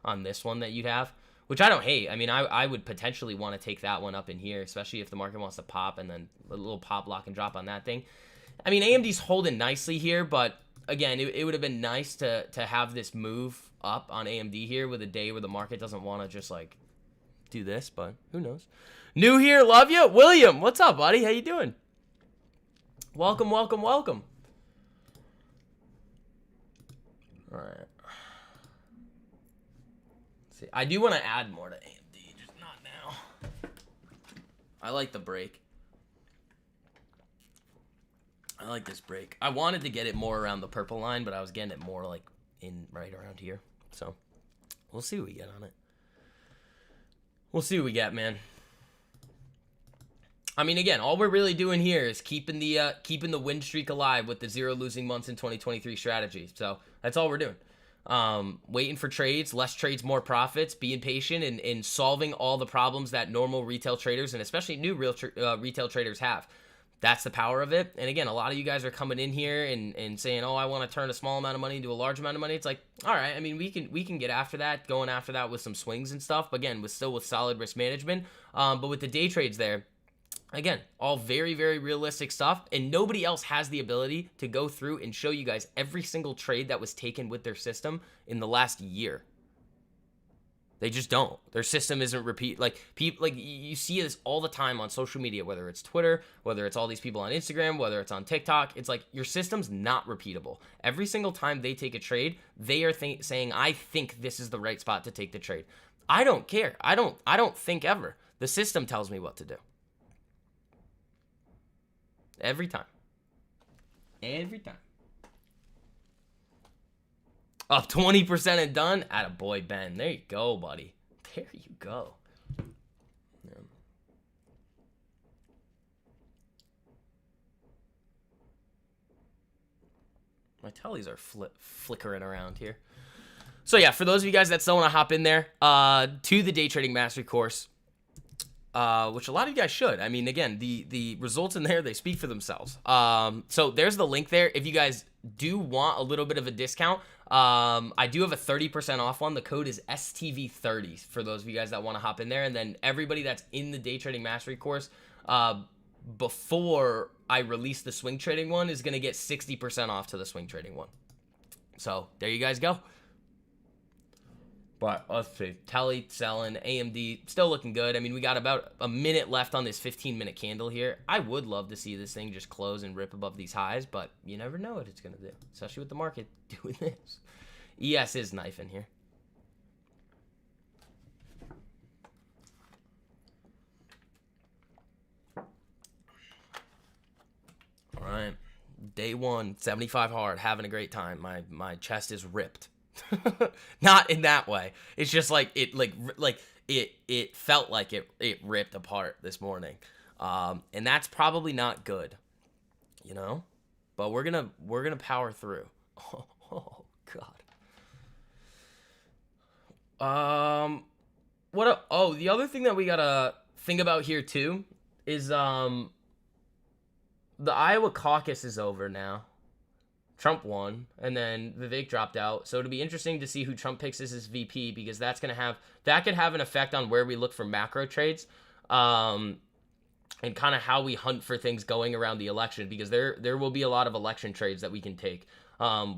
on this one that you'd have, which I don't hate. I mean, I would potentially want to take that one up in here, especially if the market wants to pop, and then a little pop, lock, and drop on that thing. I mean, AMD's holding nicely here, but again, it would have been nice to have this move up on AMD here with a day where the market doesn't want to just like do this, but who knows. New here, love you. William, what's up, buddy? How you doing? Welcome, welcome, welcome. All right. Let's see, I do want to add more to AMD, just not now. I like the break. I like this break. I wanted to get it more around the purple line, but I was getting it more like in right around here. So we'll see what we get on it. We'll see what we get, man. I mean, again, all we're really doing here is keeping the win streak alive with the 0 losing months in 2023 strategy. So that's all we're doing. Waiting for trades, less trades, more profits, being patient, and solving all the problems that normal retail traders and especially new retail traders have. That's the power of it. And again, a lot of you guys are coming in here and saying, oh, I want to turn a small amount of money into a large amount of money. It's like, all right, I mean, we can get after that, going after that with some swings and stuff. But again, with solid risk management. But with the day trades there, again, all very, very realistic stuff. And nobody else has the ability to go through and show you guys every single trade that was taken with their system in the last year. They just don't. Their system isn't repeat. Like people, like you see this all the time on social media, whether it's Twitter, whether it's all these people on Instagram, whether it's on TikTok. It's like your system's not repeatable. Every single time they take a trade, they are saying, "I think this is the right spot to take the trade." I don't care. I don't think ever. The system tells me what to do. Every time. Every time. Up 20% and done. Attaboy, Ben. There you go, buddy. There you go. Yeah. My tellies are flickering around here. So yeah, for those of you guys that still want to hop in there to the Day Trading Mastery course, which a lot of you guys should. I mean, again, the results in there, they speak for themselves. So there's the link there. If you guys do want a little bit of a discount, I do have a 30% off one. The code is STV30 for those of you guys that want to hop in there. And then everybody that's in the Day Trading Mastery course, before I release the swing trading one, is going to get 60% off to the swing trading one. So there you guys go. But let's see. Telly selling, AMD still looking good. I mean, we got about a minute left on this 15-minute candle here. I would love to see this thing just close and rip above these highs, but you never know what it's going to do, especially with the market doing this. ES is knifing here. All right. Day one, 75 hard, having a great time. My chest is ripped. Not in that way. It's just like it it felt like it ripped apart this morning. And that's probably not good, you know? But we're gonna power through. Oh God. The other thing that we gotta think about here too is the Iowa caucus is over now. Trump won, and then Vivek dropped out. So it'll be interesting to see who Trump picks as his VP, because that could have an effect on where we look for macro trades, and kind of how we hunt for things going around the election, because there will be a lot of election trades that we can take.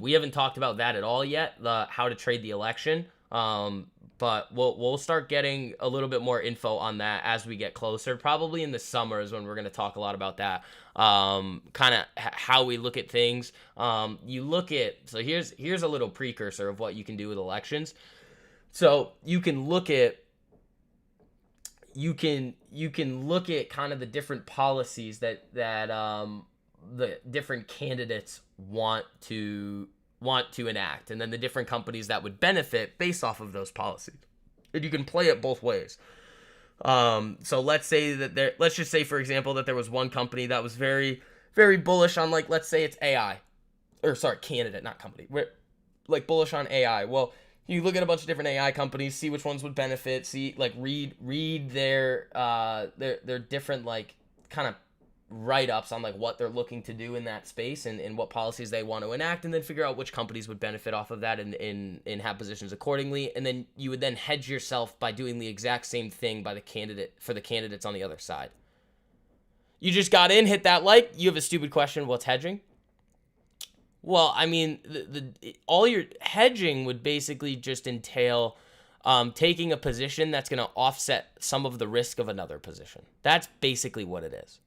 We haven't talked about that at all yet, how to trade the election. But we'll start getting a little bit more info on that as we get closer. Probably in the summer is when we're going to talk a lot about that. Kind of how we look at things. You look at, so here's a little precursor of what you can do with elections. So you can look at kind of the different policies that the different candidates want to enact, and then the different companies that would benefit based off of those policies. And you can play it both ways. So let's just say, for example, that there was one company that was very, very bullish on, like, let's say it's AI, or sorry, candidate, not company. We're like bullish on AI. Well, you look at a bunch of different AI companies, see which ones would benefit, see, like, read their different, like, kind of write-ups on, like, what they're looking to do in that space, and what policies they want to enact, and then figure out which companies would benefit off of that, and have positions accordingly. And then you would then hedge yourself by doing the exact same thing for the candidates on the other side. You just got in, hit that like. You have a stupid question, what's hedging? Well, I mean, all your hedging would basically just entail taking a position that's going to offset some of the risk of another position. That's basically what it is.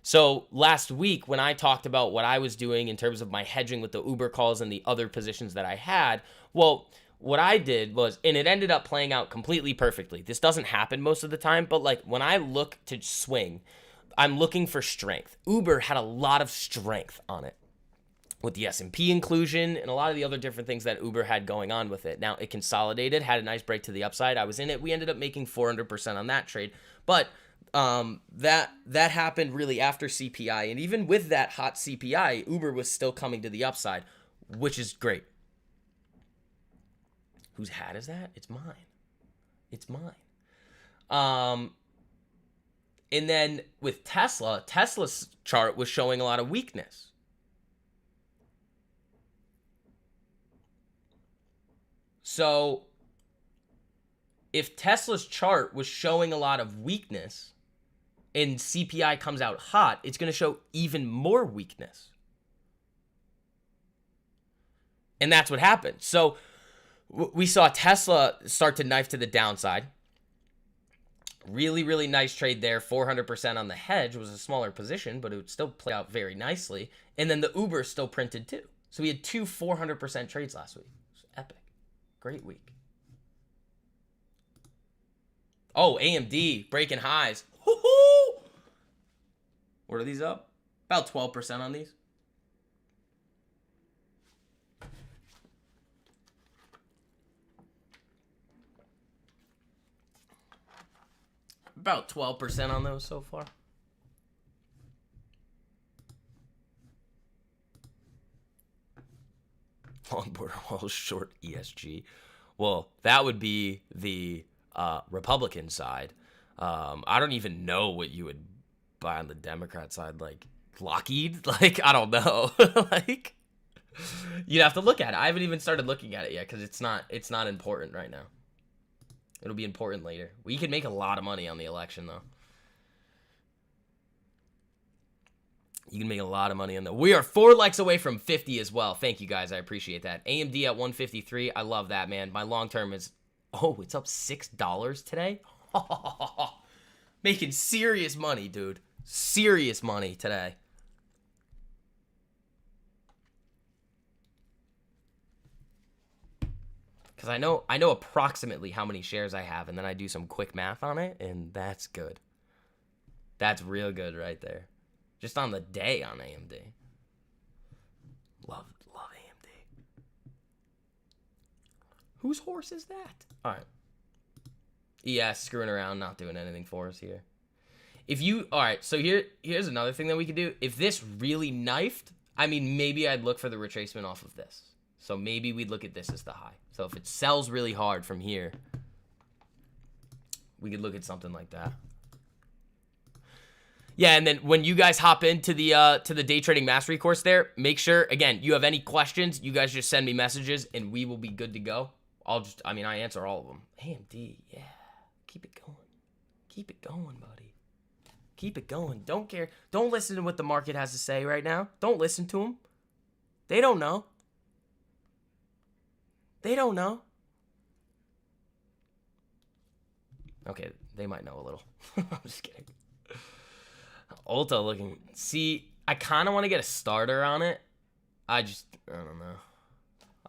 So last week, when I talked about what I was doing in terms of my hedging with the Uber calls and the other positions that I had, well, what I did was, and it ended up playing out completely perfectly. This doesn't happen most of the time, but, like, when I look to swing, I'm looking for strength. Uber had a lot of strength on it, with the S&P inclusion and a lot of the other different things that Uber had going on with it. Now, it consolidated, had a nice break to the upside. I was in it. We ended up making 400% on that trade. But that happened really after CPI. And even with that hot CPI, Uber was still coming to the upside, which is great. Whose hat is that? It's mine. It's mine. And then with Tesla's chart was showing a lot of weakness. So if Tesla's chart was showing a lot of weakness and CPI comes out hot, it's going to show even more weakness. And that's what happened. So we saw Tesla start to knife to the downside. Really, really nice trade there. 400% on the hedge. Was a smaller position, but it would still play out very nicely. And then the Uber still printed too. So we had two 400% trades last week. It was epic. Great week. Oh, AMD breaking highs. Woo-hoo! What are these up? About 12% on these. About 12% on those so far. Long border wall, short ESG. Well, that would be the Republican side. I don't even know what you would buy on the Democrat side. Like Lockheed? Like, I don't know. Like, you'd have to look at it. I haven't even started looking at it yet because it's not important right now. It'll be important later. We could make a lot of money on the election, though. You can make a lot of money on that. We are 4 likes away from 50 as well. Thank you, guys. I appreciate that. AMD at 153. I love that, man. My long term is... Oh, it's up $6 today? Making serious money, dude. Serious money today. Because I know approximately how many shares I have, and then I do some quick math on it, and that's good. That's real good right there. Just on the day on AMD. Love AMD. Whose horse is that? All right. Yeah, screwing around, not doing anything for us here. All right, so here's another thing that we could do. If this really knifed, I mean, maybe I'd look for the retracement off of this. So maybe we'd look at this as the high. So if it sells really hard from here, we could look at something like that. Yeah, and then when you guys hop into the day trading mastery course there, make sure, again, you have any questions, you guys just send me messages and we will be good to go. I answer all of them. AMD, yeah. Keep it going. Keep it going, buddy. Keep it going. Don't care. Don't listen to what the market has to say right now. Don't listen to them. They don't know. They don't know. Okay, they might know a little. I'm just kidding. Ulta looking. See, I kind of want to get a starter on it. I don't know.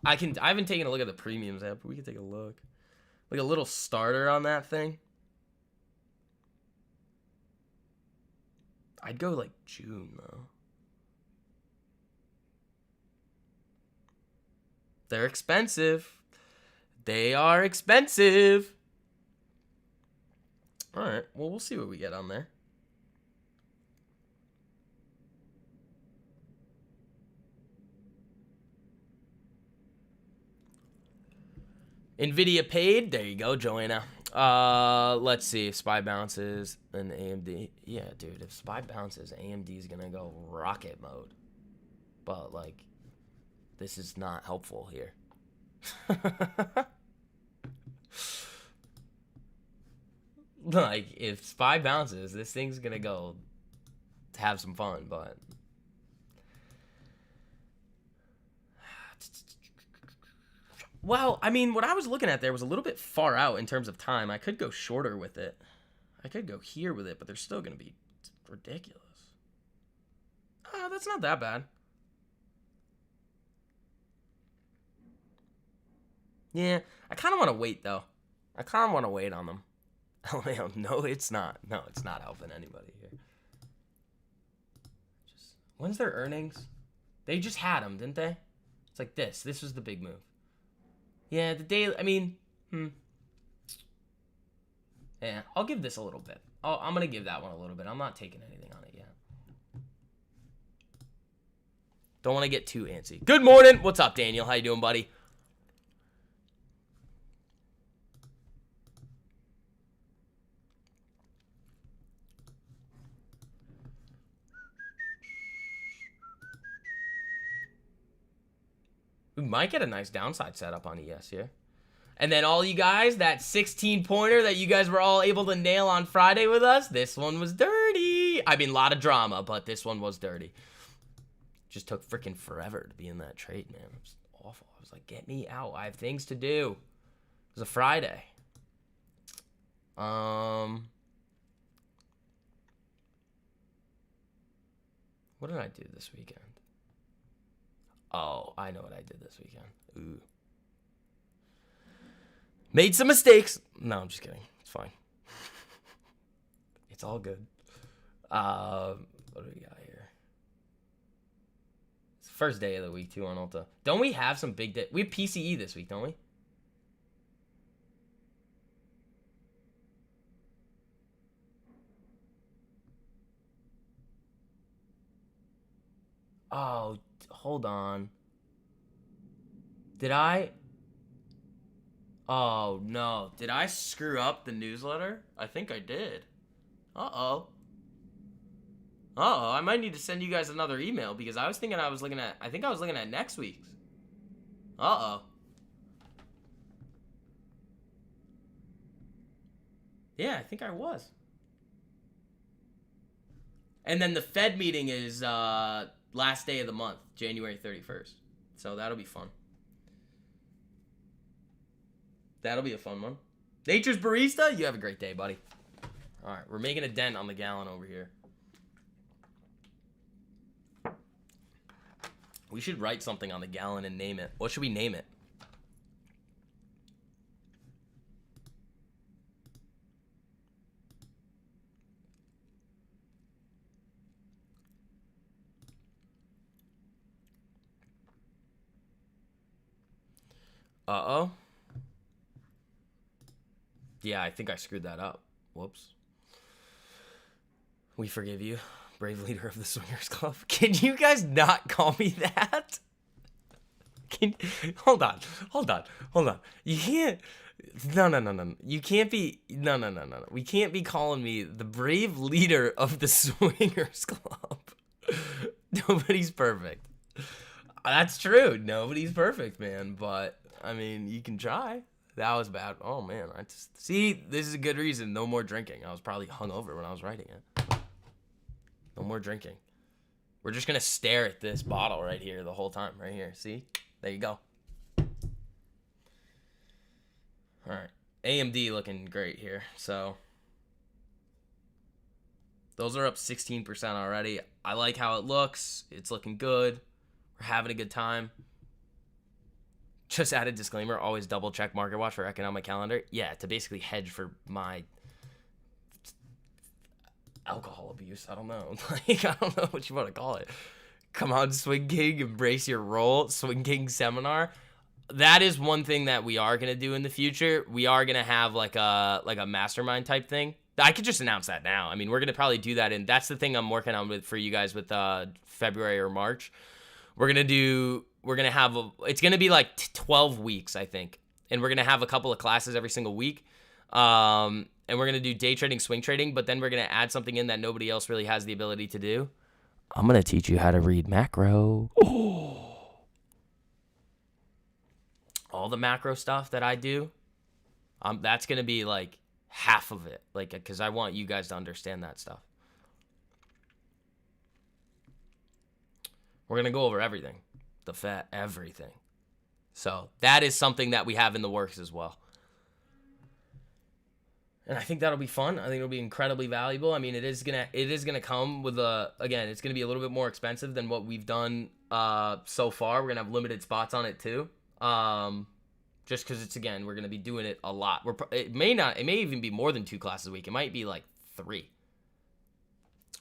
I haven't taken a look at the premiums app, but we can take a look. Like a little starter on that thing. I'd go like June though. They're expensive. They are expensive. All right. Well, we'll see what we get on there. NVIDIA paid. There you go, Joanna. Let's see if SPY bounces and AMD. Yeah, dude, if SPY bounces, AMD is going to go rocket mode. But, like, this is not helpful here. Like, if SPY bounces, this thing's going to go to have some fun, but... Well, I mean, what I was looking at there was a little bit far out in terms of time. I could go shorter with it. I could go here with it, but they're still going to be ridiculous. That's not that bad. Yeah, I kind of want to wait, though. I kind of want to wait on them. No, it's not. No, it's not helping anybody here. When's their earnings? They just had them, didn't they? It's like this. This was the big move. Yeah, the daily, I mean, Yeah, I'll give this a little bit. I'm going to give that one a little bit. I'm not taking anything on it yet. Don't want to get too antsy. Good morning. What's up, Daniel? How you doing, buddy? We might get a nice downside setup on ES here. And then all you guys, that 16-pointer that you guys were all able to nail on Friday with us, this one was dirty. I mean, a lot of drama, but this one was dirty. Just took freaking forever to be in that trade, man. It was awful. I was like, get me out. I have things to do. It was a Friday. What did I do this weekend? Oh, I know what I did this weekend. Ooh. Made some mistakes. No, I'm just kidding. It's fine. It's all good. What do we got here? It's the first day of the week, too, on Ulta. Don't we have some big day? We have PCE this week, don't we? Oh, hold on. Did I? Oh, no. Did I screw up the newsletter? I think I did. Uh-oh. Uh-oh, I might need to send you guys another email because I think I was looking at next week's. Uh-oh. Yeah, I think I was. And then the Fed meeting is last day of the month, January 31st. So that'll be fun. That'll be a fun one. Nature's Barista, you have a great day, buddy. All right, we're making a dent on the gallon over here. We should write something on the gallon and name it. What should we name it? Uh-oh. Yeah, I think I screwed that up. Whoops. We forgive you, brave leader of the Swingers Club. Can you guys not call me that? Hold on. You can't. No. You can't be. No. We can't be calling me the brave leader of the Swingers Club. Nobody's perfect. That's true. Nobody's perfect, man. But I mean, you can try. That was bad. Oh man, I just see. This is a good reason. No more drinking. I was probably hungover when I was writing it. No more drinking. We're just gonna stare at this bottle right here the whole time. Right here. See? There you go. All right. AMD looking great here. So those are up 16% already. I like how it looks. It's looking good. We're having a good time. Just added disclaimer, always double check market watch for economic calendar. Yeah, to basically hedge for my alcohol abuse. I don't know. Like, I don't know what you want to call it. Come on, Swing King, embrace your role. Swing King seminar. That is one thing that we are going to do in the future. We are going to have like a mastermind type thing. I could just announce that now. I mean, we're going to probably do that. And that's the thing I'm working on with for you guys with February or March. We're going to have, it's going to be like 12 weeks, I think. And we're going to have a couple of classes every single week. And we're going to do day trading, swing trading, but then we're going to add something in that nobody else really has the ability to do. I'm going to teach you how to read macro. All the macro stuff that I do, that's going to be like half of it. Like, because I want you guys to understand that stuff. We're going to go over everything. Everything. So that is something that we have in the works as well. And I think that'll be fun. I think it'll be incredibly valuable. I mean, it is gonna come with again, it's gonna be a little bit more expensive than what we've done so far. We're gonna have limited spots on it too. Just because we're gonna be doing it a lot. It may even be more than 2 classes a week. It might be like 3.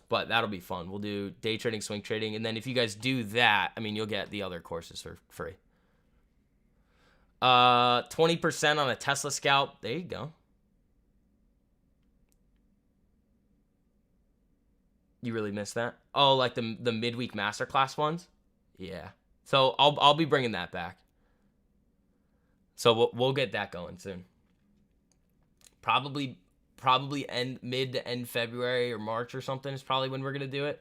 But that'll be fun. We'll do day trading, swing trading, and then if you guys do that, I mean, you'll get the other courses for free. 20% on a Tesla scalp. There you go. You really missed that? Oh, like the midweek masterclass ones? Yeah. So I'll be bringing that back. So we'll get that going soon. Probably mid to end February or March or something is probably when we're gonna do it.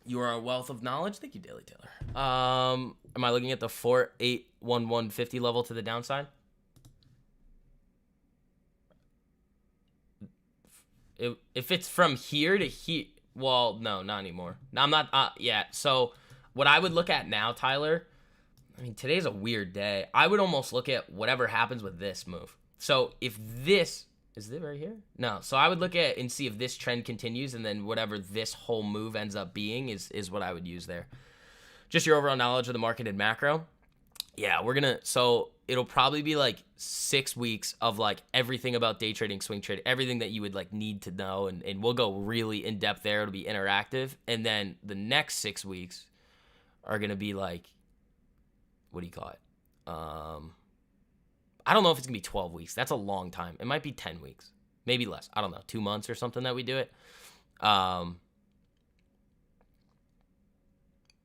You are a wealth of knowledge. Thank you, Daily Taylor. Am I looking at the 481150 level to the downside? If it's from here to here, well, no, not anymore. No, I'm not. Yeah. So what I would look at now, Tyler, I mean, today's a weird day. I would almost look at whatever happens with this move. So if this, is it right here? No. So I would look at and see if this trend continues, and then whatever this whole move ends up being is what I would use there. Just your overall knowledge of the market and macro. Yeah, so it'll probably be like 6 weeks of like everything about day trading, swing trading, everything that you would like need to know. And we'll go really in depth there. It'll be interactive. And then the next 6 weeks are going to be like, what do you call it? I don't know if it's going to be 12 weeks. That's a long time. It might be 10 weeks, maybe less. I don't know, 2 months or something that we do it.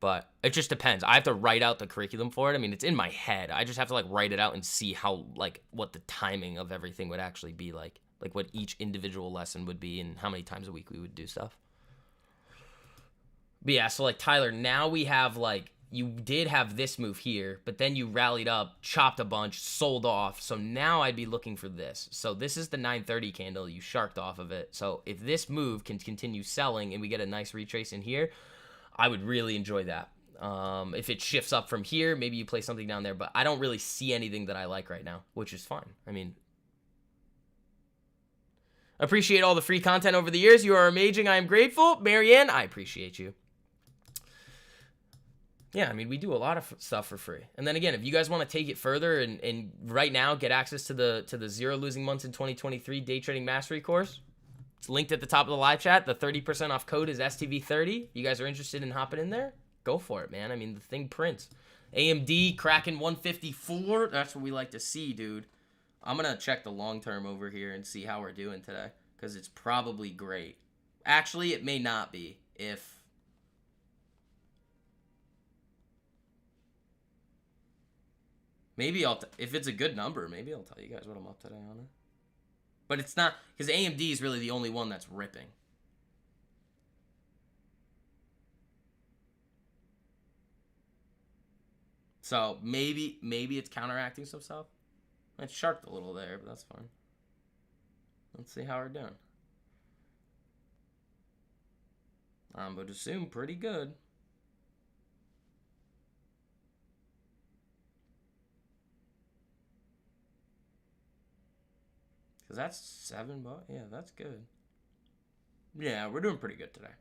But it just depends. I have to write out the curriculum for it. I mean, it's in my head. I just have to like write it out and see how like what the timing of everything would actually be like what each individual lesson would be and how many times a week we would do stuff. But yeah, so like Tyler, now we have like, you did have this move here, but then you rallied up, chopped a bunch, sold off. So now I'd be looking for this. So this is the 930 candle. You sharked off of it. So if this move can continue selling and we get a nice retrace in here, I would really enjoy that. If it shifts up from here, maybe you play something down there, but I don't really see anything that I like right now, which is fine. I mean, appreciate all the free content over the years. You are amazing. I am grateful. Marianne, I appreciate you. Yeah, I mean, we do a lot of stuff for free. And then again, if you guys want to take it further and right now get access to the 0 losing months in 2023 day trading mastery course, it's linked at the top of the live chat. The 30% off code is STV30. You guys are interested in hopping in there? Go for it, man. I mean, the thing prints. AMD cracking 154. That's what we like to see, dude. I'm going to check the long term over here and see how we're doing today because it's probably great. Actually, it may not be. if maybe if it's a good number, maybe I'll tell you guys what I'm up today on it. But it's not, because AMD is really the only one that's ripping. So maybe it's counteracting some stuff. It sharked a little there, but that's fine. Let's see how we're doing. I would assume pretty good. Because that's $7. Yeah, that's good. Yeah, we're doing pretty good today.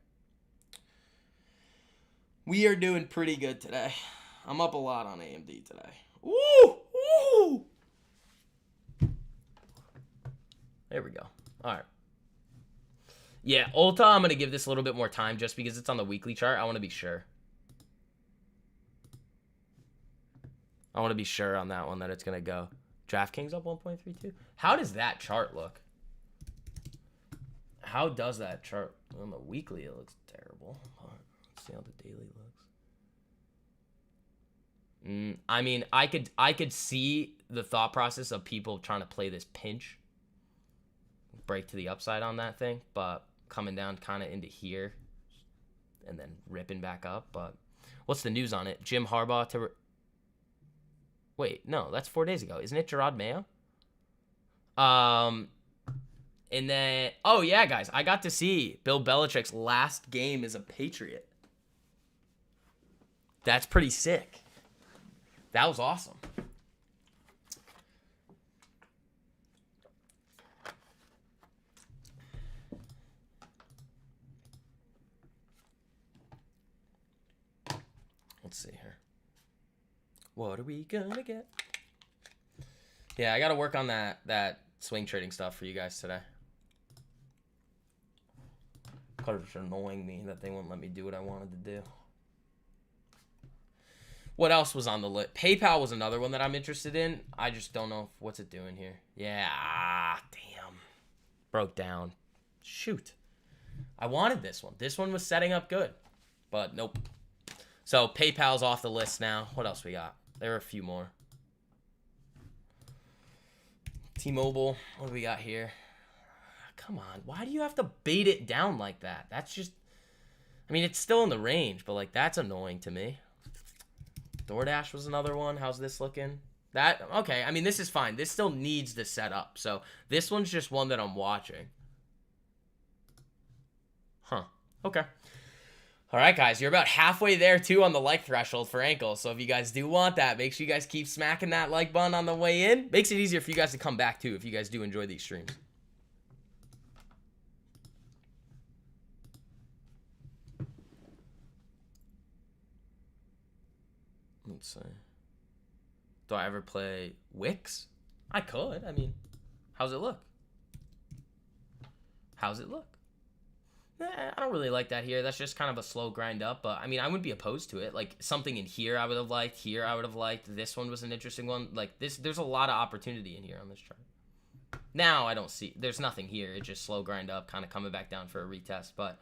We are doing pretty good today. I'm up a lot on AMD today. Woo! Woo! There we go. All right. Yeah, Ulta, I'm going to give this a little bit more time just because it's on the weekly chart. I want to be sure. I want to be sure on that one that it's going to go. DraftKings up 1.32. How does that chart look? How does that chart? On the weekly, it looks terrible. Let's see how the daily looks. I mean, I could see the thought process of people trying to play this pinch. Break to the upside on that thing, but coming down kind of into here and then ripping back up. But what's the news on it? Jim Harbaugh to... Wait, no, that's 4 days ago. Isn't it Gerard Mayo? And then... Oh, yeah, guys. I got to see Bill Belichick's last game as a Patriot. That's pretty sick. That was awesome. Let's see here. What are we gonna get? Yeah, I gotta work on that swing trading stuff for you guys today. Because it's annoying me that they won't let me do what I wanted to do. What else was on the list? PayPal was another one that I'm interested in. I just don't know what's it doing here. Yeah, damn. Broke down. Shoot. I wanted this one. This one was setting up good. But nope. So PayPal's off the list now. What else we got? There are a few more. T-Mobile. What do we got here? Come on. Why do you have to bait it down like that? That's just... I mean, it's still in the range, but like that's annoying to me. DoorDash was another one. How's this looking? That, okay, I mean, this is fine. This still needs to set up. So this one's just one that I'm watching. Huh. Okay. All right, guys, you're about halfway there, too, on the like threshold for ankles. So if you guys do want that, make sure you guys keep smacking that like button on the way in. Makes it easier for you guys to come back, too, if you guys do enjoy these streams. Let's see. Do I ever play Wix? I could. I mean, how's it look? How's it look? I don't really like that here. That's just kind of a slow grind up, but I mean, I wouldn't be opposed to it. Like something in here I would have liked. Here I would have liked. This one was an interesting one. Like this, there's a lot of opportunity in here on this chart. Now I don't see. There's nothing here. It's just slow grind up, kind of coming back down for a retest. But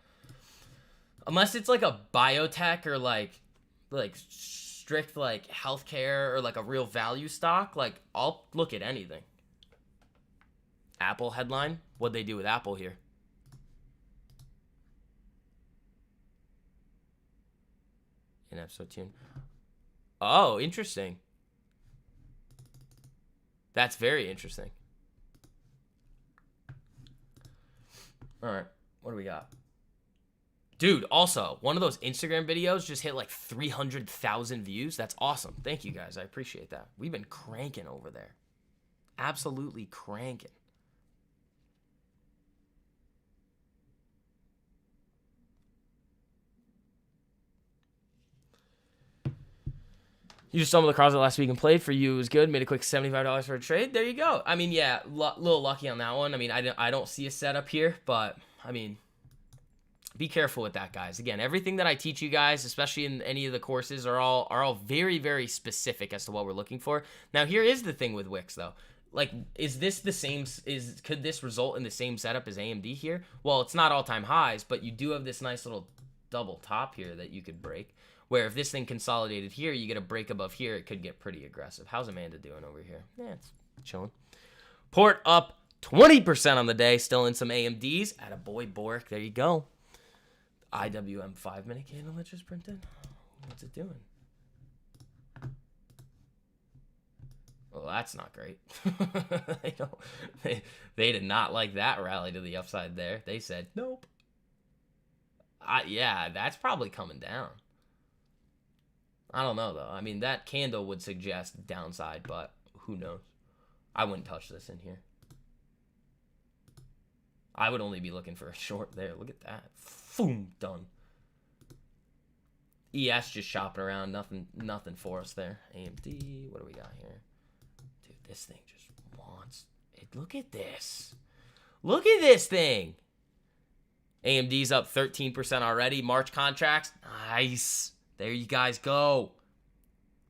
unless it's like a biotech or like strict like healthcare or like a real value stock, like I'll look at anything. Apple headline. What'd they do with Apple here? In episode 2. Oh, interesting. That's very interesting. All right, what do we got? Dude, also, one of those Instagram videos just hit like 300,000 views. That's awesome. Thank you, guys. I appreciate that. We've been cranking over there. Absolutely cranking. You just stumbled across it last week and played. For you, it was good. Made a quick $75 for a trade. There you go. I mean, yeah, little lucky on that one. I mean, I don't see a setup here, but, I mean, be careful with that, guys. Again, everything that I teach you guys, especially in any of the courses, are all very, very specific as to what we're looking for. Now, here is the thing with Wix, though. Like, is this the same? Could this result in the same setup as AMD here? Well, it's not all-time highs, but you do have this nice little double top here that you could break. Where if this thing consolidated here, you get a break above here, it could get pretty aggressive. How's Amanda doing over here? Yeah, it's chilling. Port up 20% on the day, still in some AMDs. Attaboy, Bork, there you go. IWM 5-minute candle that just printed. What's it doing? Well, that's not great. They did not like that rally to the upside there. They said, nope. Yeah, that's probably coming down. I don't know, though. I mean, that candle would suggest downside, but who knows? I wouldn't touch this in here. I would only be looking for a short there. Look at that. Boom, done. ES just shopping around. Nothing for us there. AMD, what do we got here? Dude, this thing just wants it. Look at this. Look at this thing. AMD's up 13% already. March contracts. Nice. There you guys go.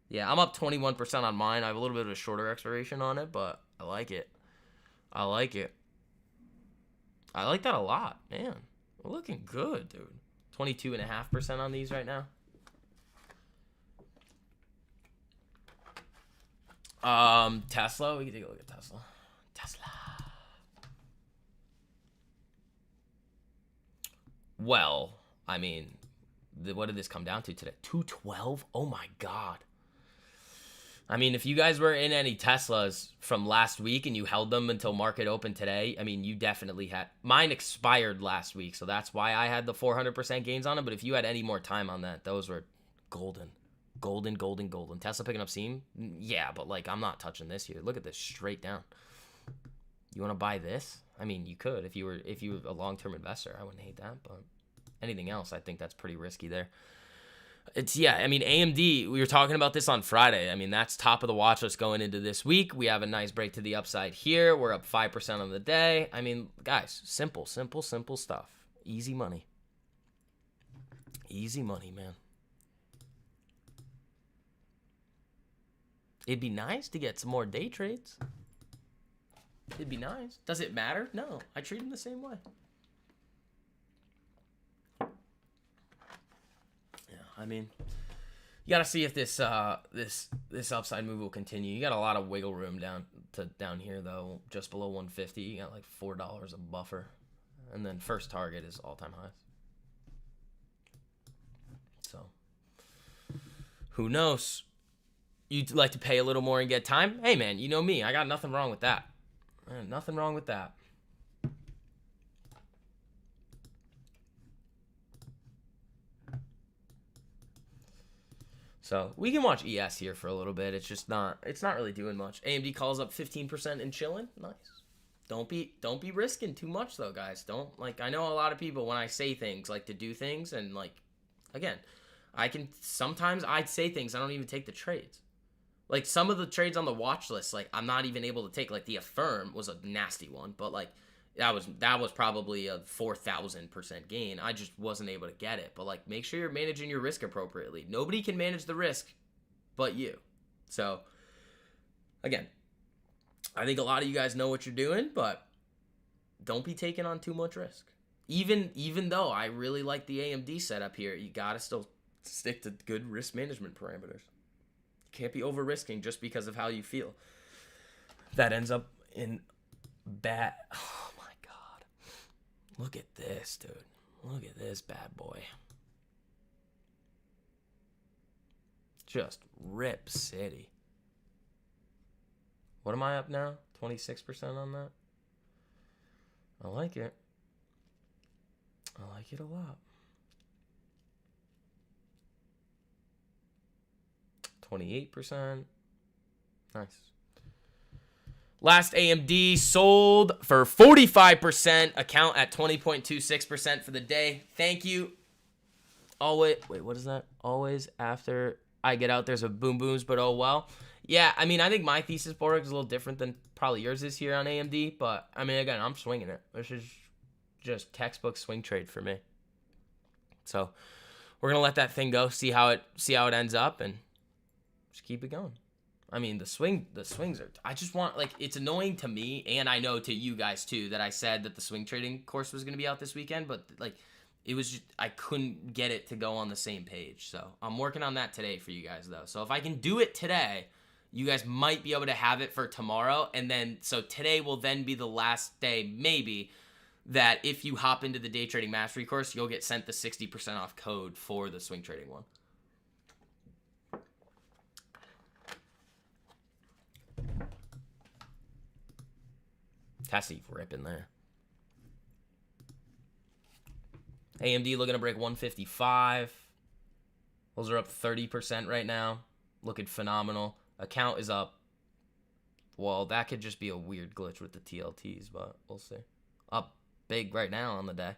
Yeah, I'm up 21% on mine. I have a little bit of a shorter expiration on it, but I like it. I like it. I like that a lot. Man, we're looking good, dude. 22.5% on these right now. Tesla. We can take a look at Tesla. Well, I mean, what did this come down to today? 212? Oh my God. I mean, if you guys were in any Teslas from last week and you held them until market open today, I mean, you definitely had. Mine expired last week, so that's why I had the 400% gains on them. But if you had any more time on that, those were golden. Golden. Tesla picking up steam? Yeah, but like, I'm not touching this here. Look at this, straight down. You want to buy this? I mean, you could if you were a long-term investor. I wouldn't hate that, but anything else, I think that's pretty risky there. I mean, AMD, we were talking about this on Friday. I mean, that's top of the watch list going into this week. We have a nice break to the upside here. We're up 5% on the day. I mean, guys, simple stuff. Easy money. Easy money, man. It'd be nice to get some more day trades. It'd be nice. Does it matter? No, I treat them the same way. I mean, you got to see if this this upside move will continue. You got a lot of wiggle room down here though, just below 150. You got like $4 a buffer, and then first target is all-time highs. So, who knows? You'd like to pay a little more and get time? Hey man, you know me. I got nothing wrong with that. Nothing wrong with that. So we can watch ES here for a little bit. It's not really doing much. AMD calls up 15% and chilling. Nice. Don't be risking too much though, guys. I know a lot of people when I say things like to do things, and like, again, sometimes I'd say things, I don't even take the trades. Like some of the trades on the watch list, like I'm not even able to take. Like the Affirm was a nasty one, but like that was probably a 4,000% gain. I just wasn't able to get it. But like, make sure you're managing your risk appropriately. Nobody can manage the risk but you. So again, I think a lot of you guys know what you're doing, but don't be taking on too much risk. Even though I really like the AMD setup here, you gotta still stick to good risk management parameters. You can't be over risking just because of how you feel. That ends up in bad. Oh my God. Look at this, dude. Look at this bad boy. Just Rip City. What am I up now? 26% on that? I like it. I like it a lot. 28%. Nice. Last AMD sold for 45%. Account at 20.26% for the day. Thank you. Always. Wait, what is that? Always after I get out, there's a boom booms, but oh well. Yeah, I mean, I think my thesis for it is a little different than probably yours is here on AMD, but I mean, again, I'm swinging it. This is just textbook swing trade for me. So we're gonna let that thing go, see how it ends up, and just keep it going. I mean, the swings are. I just want, like, it's annoying to me, and I know to you guys too, that I said that the swing trading course was gonna be out this weekend, but like, it was just, I couldn't get it to go on the same page. So I'm working on that today for you guys, though. So if I can do it today, you guys might be able to have it for tomorrow. And then, so today will then be the last day, maybe, that if you hop into the Day Trading Mastery course, you'll get sent the 60% off code for the swing trading one. Cassie ripping there. AMD looking to break 155. Those are up 30% right now. Looking phenomenal. Account is up. Well, that could just be a weird glitch with the TLTs, but we'll see. Up big right now on the day.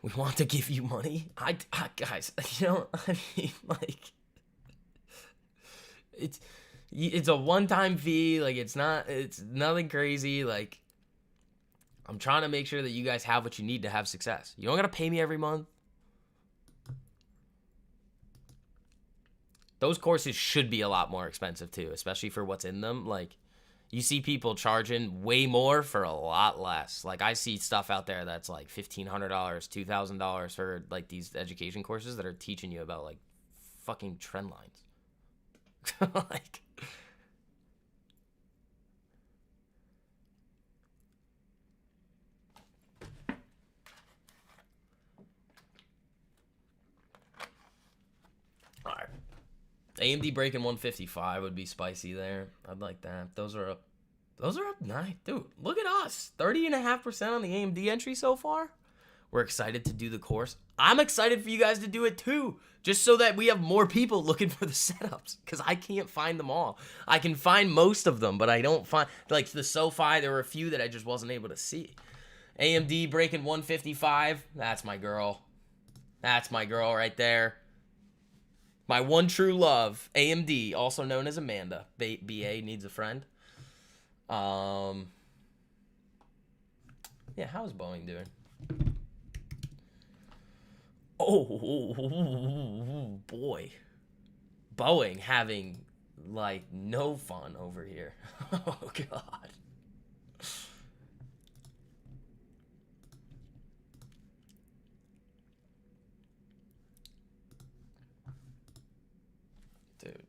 We want to give you money? Guys, you know, I mean, like, it's a one-time fee. Like, it's nothing crazy. Like, I'm trying to make sure that you guys have what you need to have success. You don't got to pay me every month. Those courses should be a lot more expensive too, especially for what's in them. Like, you see people charging way more for a lot less. Like, I see stuff out there that's like $1,500, $2,000 for like these education courses that are teaching you about like fucking trend lines. Like, all right. AMD breaking 155 would be spicy there. I'd like that. Those are up 9. Dude, look at us. 30.5% on the AMD entry so far. We're excited to do the course. I'm excited for you guys to do it too, just so that we have more people looking for the setups, because I can't find them all. I can find most of them, but I don't find, like the SoFi, there were a few that I just wasn't able to see. AMD breaking 155. That's my girl. That's my girl right there. My one true love, AMD, also known as Amanda. BA needs a friend. Yeah, how's Boeing doing? Oh, boy. Boeing having, like, no fun over here. Oh, God. Dude,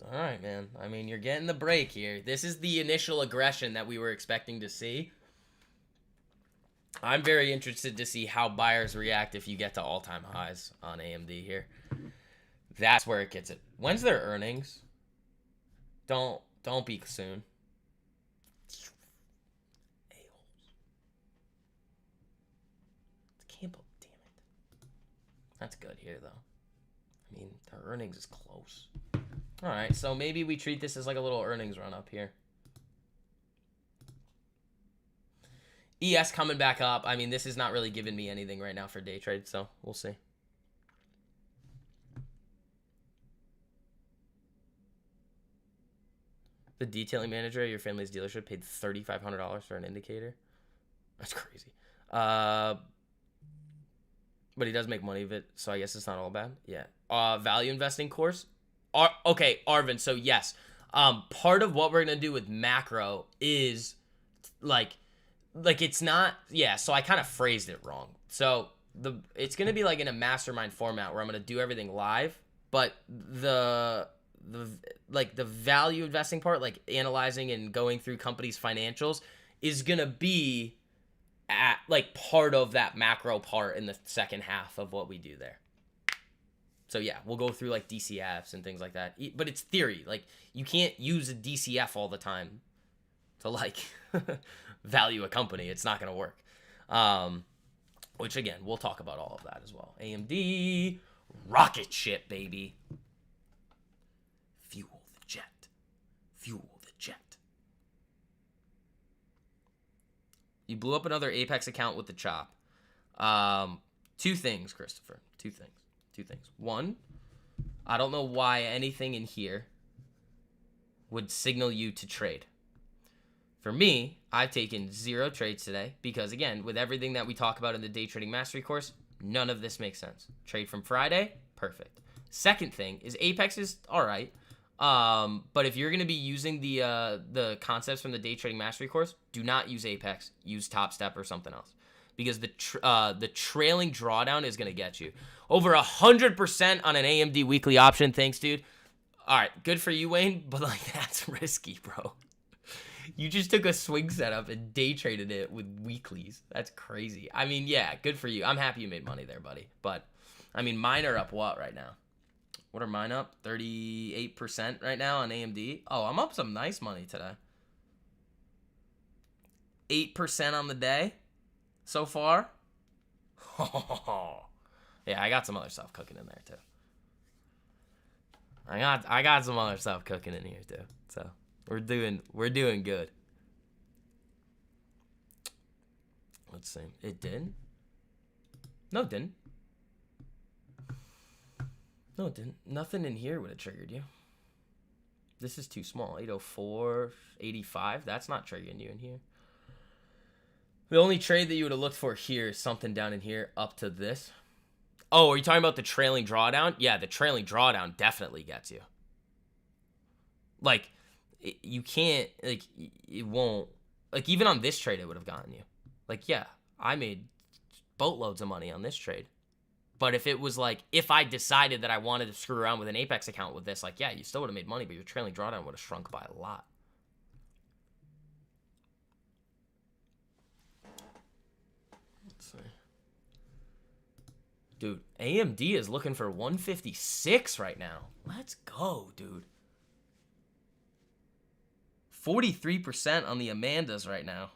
all right, man. I mean, you're getting the break here. This is the initial aggression that we were expecting to see. I'm very interested to see how buyers react if you get to all-time highs on AMD here. That's where it gets it. When's their earnings? Don't be soon. A-holes. Campbell, damn it. That's good here, though. I mean, their earnings is close. All right, so maybe we treat this as like a little earnings run up here. ES coming back up. I mean, this is not really giving me anything right now for day trade, so we'll see. The detailing manager at your family's dealership paid $3,500 for an indicator. That's crazy. But he does make money of it, so I guess it's not all bad. Yeah. Value investing course. Okay, Arvin. So yes, part of what we're gonna do with macro is like it's not. Yeah. So I kind of phrased it wrong. So it's gonna be like in a mastermind format where I'm gonna do everything live, but the value investing part, like analyzing and going through companies' financials, is gonna be at like part of that macro part in the second half of what we do there. So yeah, we'll go through like DCFs and things like that. But it's theory. Like, you can't use a DCF all the time to like value a company. It's not going to work. Which again, we'll talk about all of that as well. AMD, rocket ship, baby. Fuel the jet. Fuel the jet. You blew up another Apex account with the chop. 2 things, Christopher. 2 things. 2 things. 1, I don't know why anything in here would signal you to trade. For me, I've taken 0 trades today because, again, with everything that we talk about in the Day Trading Mastery course, none of this makes sense. Trade from Friday, perfect. Second thing is Apex is all right, but if you're going to be using the concepts from the Day Trading Mastery course, do not use Apex. Use Top Step or something else. because the trailing drawdown is going to get you. Over 100% on an AMD weekly option. Thanks, dude. All right, good for you, Wayne, but like that's risky, bro. You just took a swing setup and day traded it with weeklies. That's crazy. I mean, yeah, good for you. I'm happy you made money there, buddy. But, I mean, mine are up what right now? What are mine up? 38% right now on AMD. Oh, I'm up some nice money today. 8% on the day so far. Yeah, I got some other stuff cooking in there, too. I got some other stuff cooking in here, too. So, we're doing good. Let's see. It did? No, it didn't. No, it didn't. Nothing in here would have triggered you. This is too small. 804, 85. That's not triggering you in here. The only trade that you would have looked for here is something down in here up to this. Oh, are you talking about the trailing drawdown? Yeah, the trailing drawdown definitely gets you. Like, you can't, like, it won't, like, even on this trade, it would have gotten you. Like, yeah, I made boatloads of money on this trade. But if it was like, if I decided that I wanted to screw around with an Apex account with this, like, yeah, you still would have made money, but your trailing drawdown would have shrunk by a lot. Let's see. Dude, AMD is looking for 156 right now. Let's go, dude. 43% on the Amandas right now.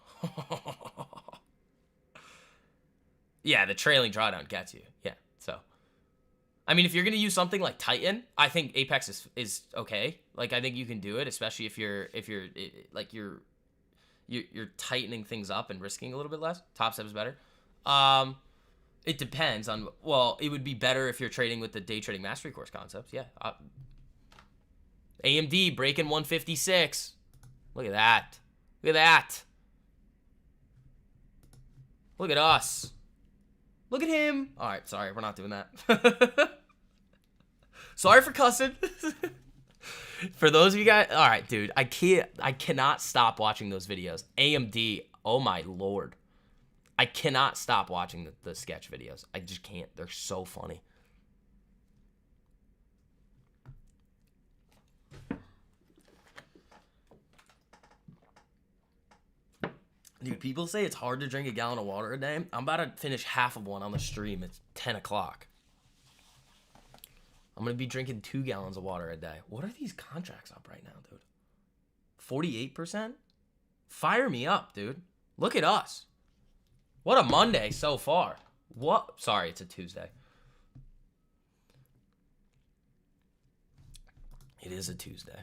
Yeah, the trailing drawdown gets you. Yeah, so. I mean, if you're going to use something like Titan, I think Apex is okay. Like, I think you can do it, especially if you're tightening things up and risking a little bit less. Top step is better. It depends on, well, it would be better if you're trading with the day trading mastery course concepts. Yeah. AMD breaking 156. Look at that. Look at that. Look at us. Look at him. All right, sorry, we're not doing that. Sorry for cussing. For those of you guys, all right, dude, I cannot stop watching those videos. AMD, oh my lord. I cannot stop watching the sketch videos. I just can't. They're so funny. Dude, people say it's hard to drink a gallon of water a day. I'm about to finish half of one on the stream. It's 10 o'clock. I'm going to be drinking 2 gallons of water a day. What are these contracts up right now, dude? 48%? Fire me up, dude. Look at us. What a Monday so far. What? Sorry, it's a Tuesday. It is a Tuesday.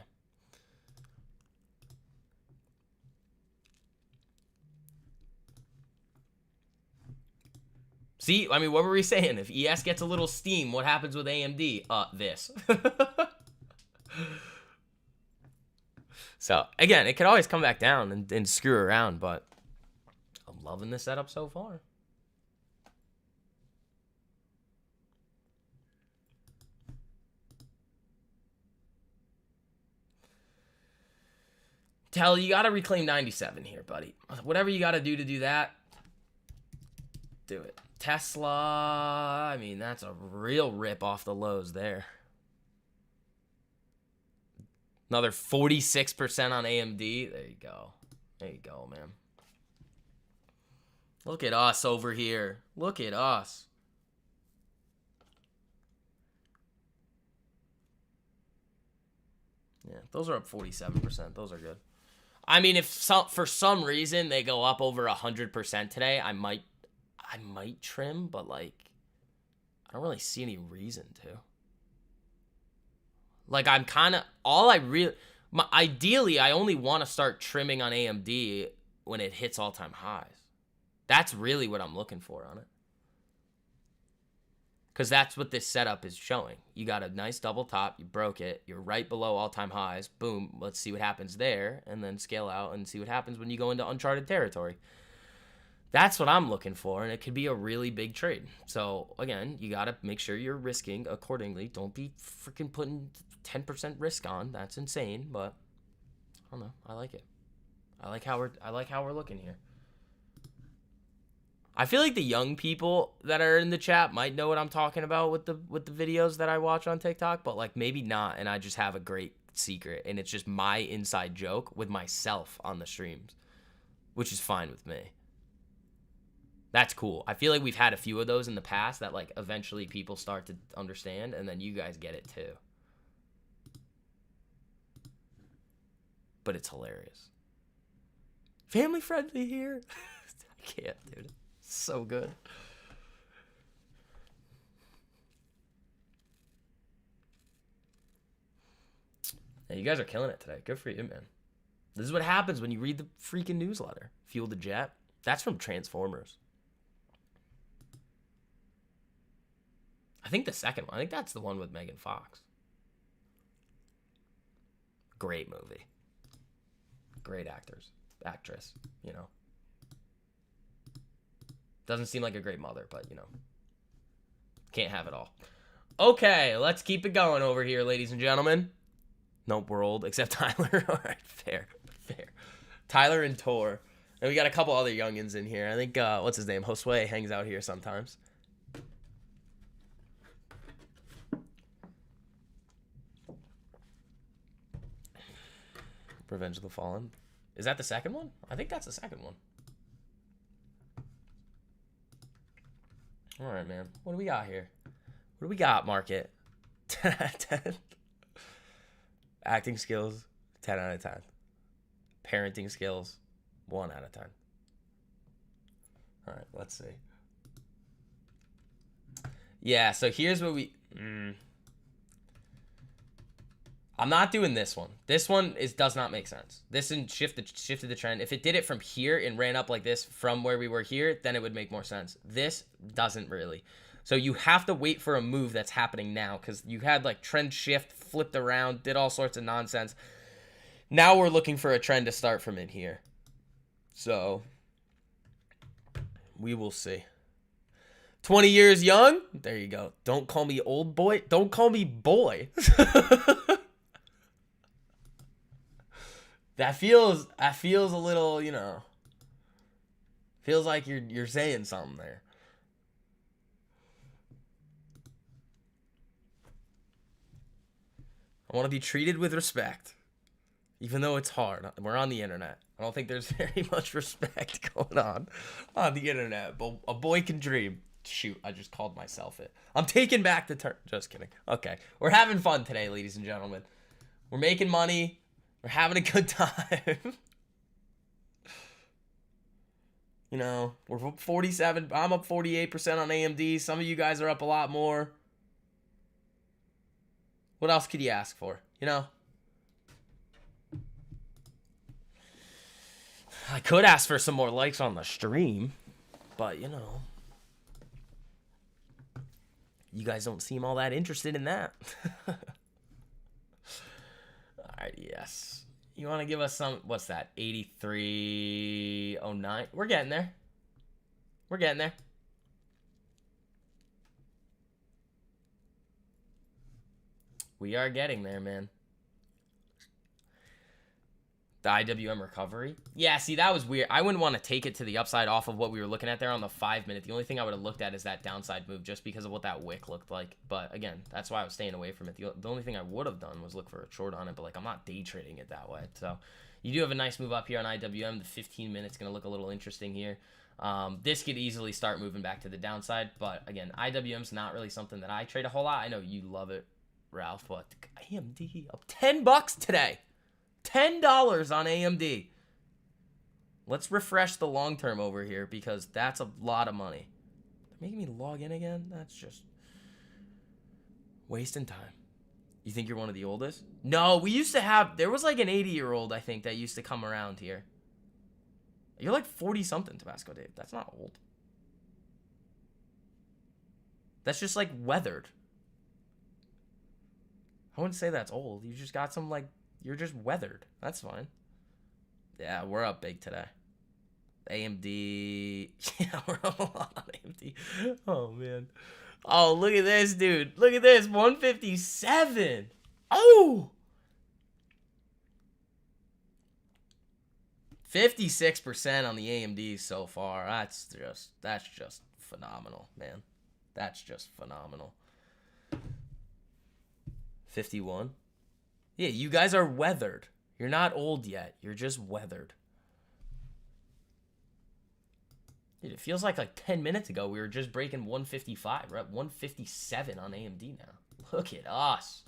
See, I mean, what were we saying? If ES gets a little steam, what happens with AMD? This. So, again, it could always come back down and screw around, but I'm loving the setup so far. Tell, you got to reclaim 97 here, buddy. Whatever you got to do that, do it. Tesla, I mean, that's a real rip off the lows there. Another 46% on AMD. There you go. There you go, man. Look at us over here. Look at us. Yeah, those are up 47%. Those are good. I mean, if for some reason they go up over 100% today, I might trim, but like, I don't really see any reason to. Like, I'm kind of, ideally, I only want to start trimming on AMD when it hits all-time highs. That's really what I'm looking for on it. Because that's what this setup is showing. You got a nice double top, you broke it, you're right below all-time highs, boom, let's see what happens there, and then scale out and see what happens when you go into uncharted territory. That's what I'm looking for, and it could be a really big trade. So, again, you got to make sure you're risking accordingly. Don't be freaking putting 10% risk on. That's insane, but I don't know. I like it. I like how we're looking here. I feel like the young people that are in the chat might know what I'm talking about with the videos that I watch on TikTok, but like maybe not, and I just have a great secret, and it's just my inside joke with myself on the streams, which is fine with me. That's cool. I feel like we've had a few of those in the past that like eventually people start to understand, and then you guys get it too. But it's hilarious. Family friendly here. I can't, dude. It's so good. Hey, you guys are killing it today. Good for you, man. This is what happens when you read the freaking newsletter. Fuel the Jet. That's from Transformers. I think the second one. I think that's the one with Megan Fox. Great movie. Great actress, you know. Doesn't seem like a great mother, but, you know. Can't have it all. Okay, let's keep it going over here, ladies and gentlemen. Nope, we're old, except Tyler. All right, fair. Tyler and Tor. And we got a couple other youngins in here. I think, what's his name? Josue hangs out here sometimes. Revenge of the Fallen. Is that the second one? I think that's the second one. All right, man. What do we got here? What do we got, Market? 10 out of 10. Acting skills, 10 out of 10. Parenting skills, 1 out of 10. All right, let's see. Yeah, so here's what we... I'm not doing this one. This one does not make sense. This shifted the trend. If it did it from here and ran up like this from where we were here, then it would make more sense. This doesn't really. So you have to wait for a move that's happening now, because you had like trend shift, flipped around, did all sorts of nonsense. Now we're looking for a trend to start from in here. So we will see. 20 years young? There you go. Don't call me old boy. Don't call me boy. That feels a little, you know, feels like you're saying something there. I want to be treated with respect, even though it's hard. We're on the internet. I don't think there's very much respect going on the internet, but a boy can dream. Shoot, I just called myself it. I'm taking back the turn. Just kidding. Okay, we're having fun today, ladies and gentlemen. We're making money. We're having a good time. You know, we're 47. I'm up 48% on AMD. Some of you guys are up a lot more. What else could you ask for? You know? I could ask for some more likes on the stream. But, you know. You guys don't seem all that interested in that. Alright, yes. You want to give us some, what's that, 8309? We're getting there. We're getting there. We are getting there, man. The IWM recovery. Yeah, see, that was weird. I wouldn't want to take it to the upside off of what we were looking at there on the 5 minute. The only thing I would have looked at is that downside move just because of what that wick looked like. But again, that's why I was staying away from it. The only thing I would have done was look for a short on it, but like I'm not day trading it that way. So you do have a nice move up here on IWM. The 15 minutes going to look a little interesting here. This could easily start moving back to the downside. But again, IWM's not really something that I trade a whole lot. I know you love it, Ralph, but AMD up $10 today. $10 on AMD. Let's refresh the long term over here because that's a lot of money. They're making me log in again? That's just wasting time. You think you're one of the oldest? No, we used to have, there was like an 80-year-old, I think, that used to come around here. You're like 40-something, Tabasco Dave. That's not old. That's just like weathered. I wouldn't say that's old. You just got some like, you're just weathered. That's fine. Yeah, we're up big today. AMD. Yeah, we're up a lot on AMD. Oh, man. Oh, look at this, dude. Look at this. 157. Oh! 56% on the AMDs so far. That's just phenomenal, man. That's just phenomenal. 51. Yeah, you guys are weathered. You're not old yet. You're just weathered. Dude, it feels like 10 minutes ago we were just breaking 155. We're at 157 on AMD now. Look at us.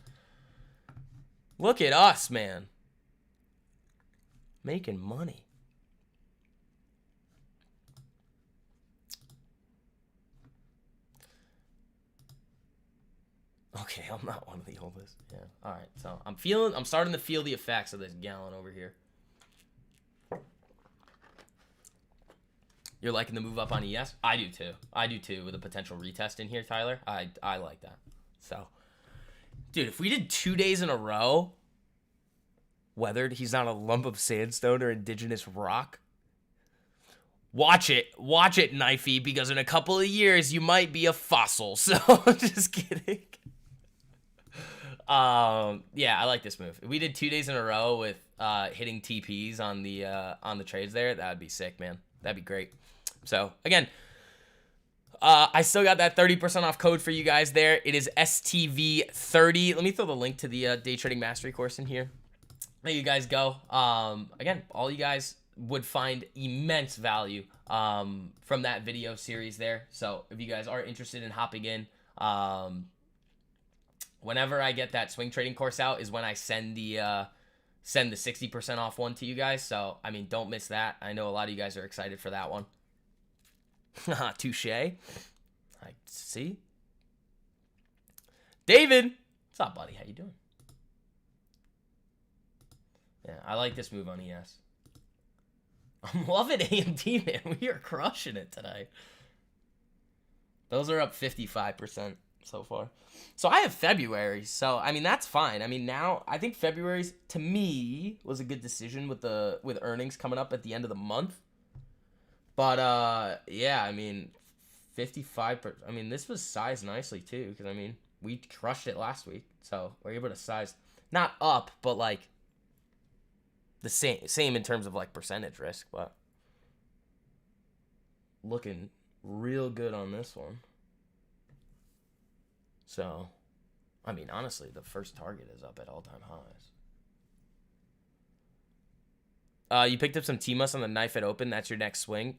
Look at us, man. Making money. Okay, I'm not one of the oldest. Yeah. All right. So I'm starting to feel the effects of this gallon over here. You're liking the move up on ES? I do too. I do too, with a potential retest in here, Tyler. I like that. So, dude, if we did 2 days in a row, weathered, he's not a lump of sandstone or indigenous rock. Watch it, Knifey, because in a couple of years you might be a fossil. So, just kidding. Yeah, I like this move. If we did 2 days in a row with hitting TPs on the trades there, that would be sick, man. That'd be great. So again, I still got that 30% off code for you guys there. It is STV30. Let me throw the link to the day trading mastery course in here. There you guys go. Again, all you guys would find immense value from that video series there. So if you guys are interested in hopping in, whenever I get that swing trading course out is when I send the 60% off one to you guys. So, I mean, don't miss that. I know a lot of you guys are excited for that one. Touche. I see. David. What's up, buddy? How you doing? Yeah, I like this move on ES. I'm loving AMD, man. We are crushing it today. Those are up 55% so far. So I have February, so I mean that's fine. I mean now I think February's to me was a good decision with earnings coming up at the end of the month. But yeah, I mean 55%. I mean this was sized nicely too, because I mean we crushed it last week, so we're able to size not up, but like the same in terms of like percentage risk, but looking real good on this one. So, I mean, honestly, the first target is up at all-time highs. You picked up some TMUS on the knife at open. That's your next swing.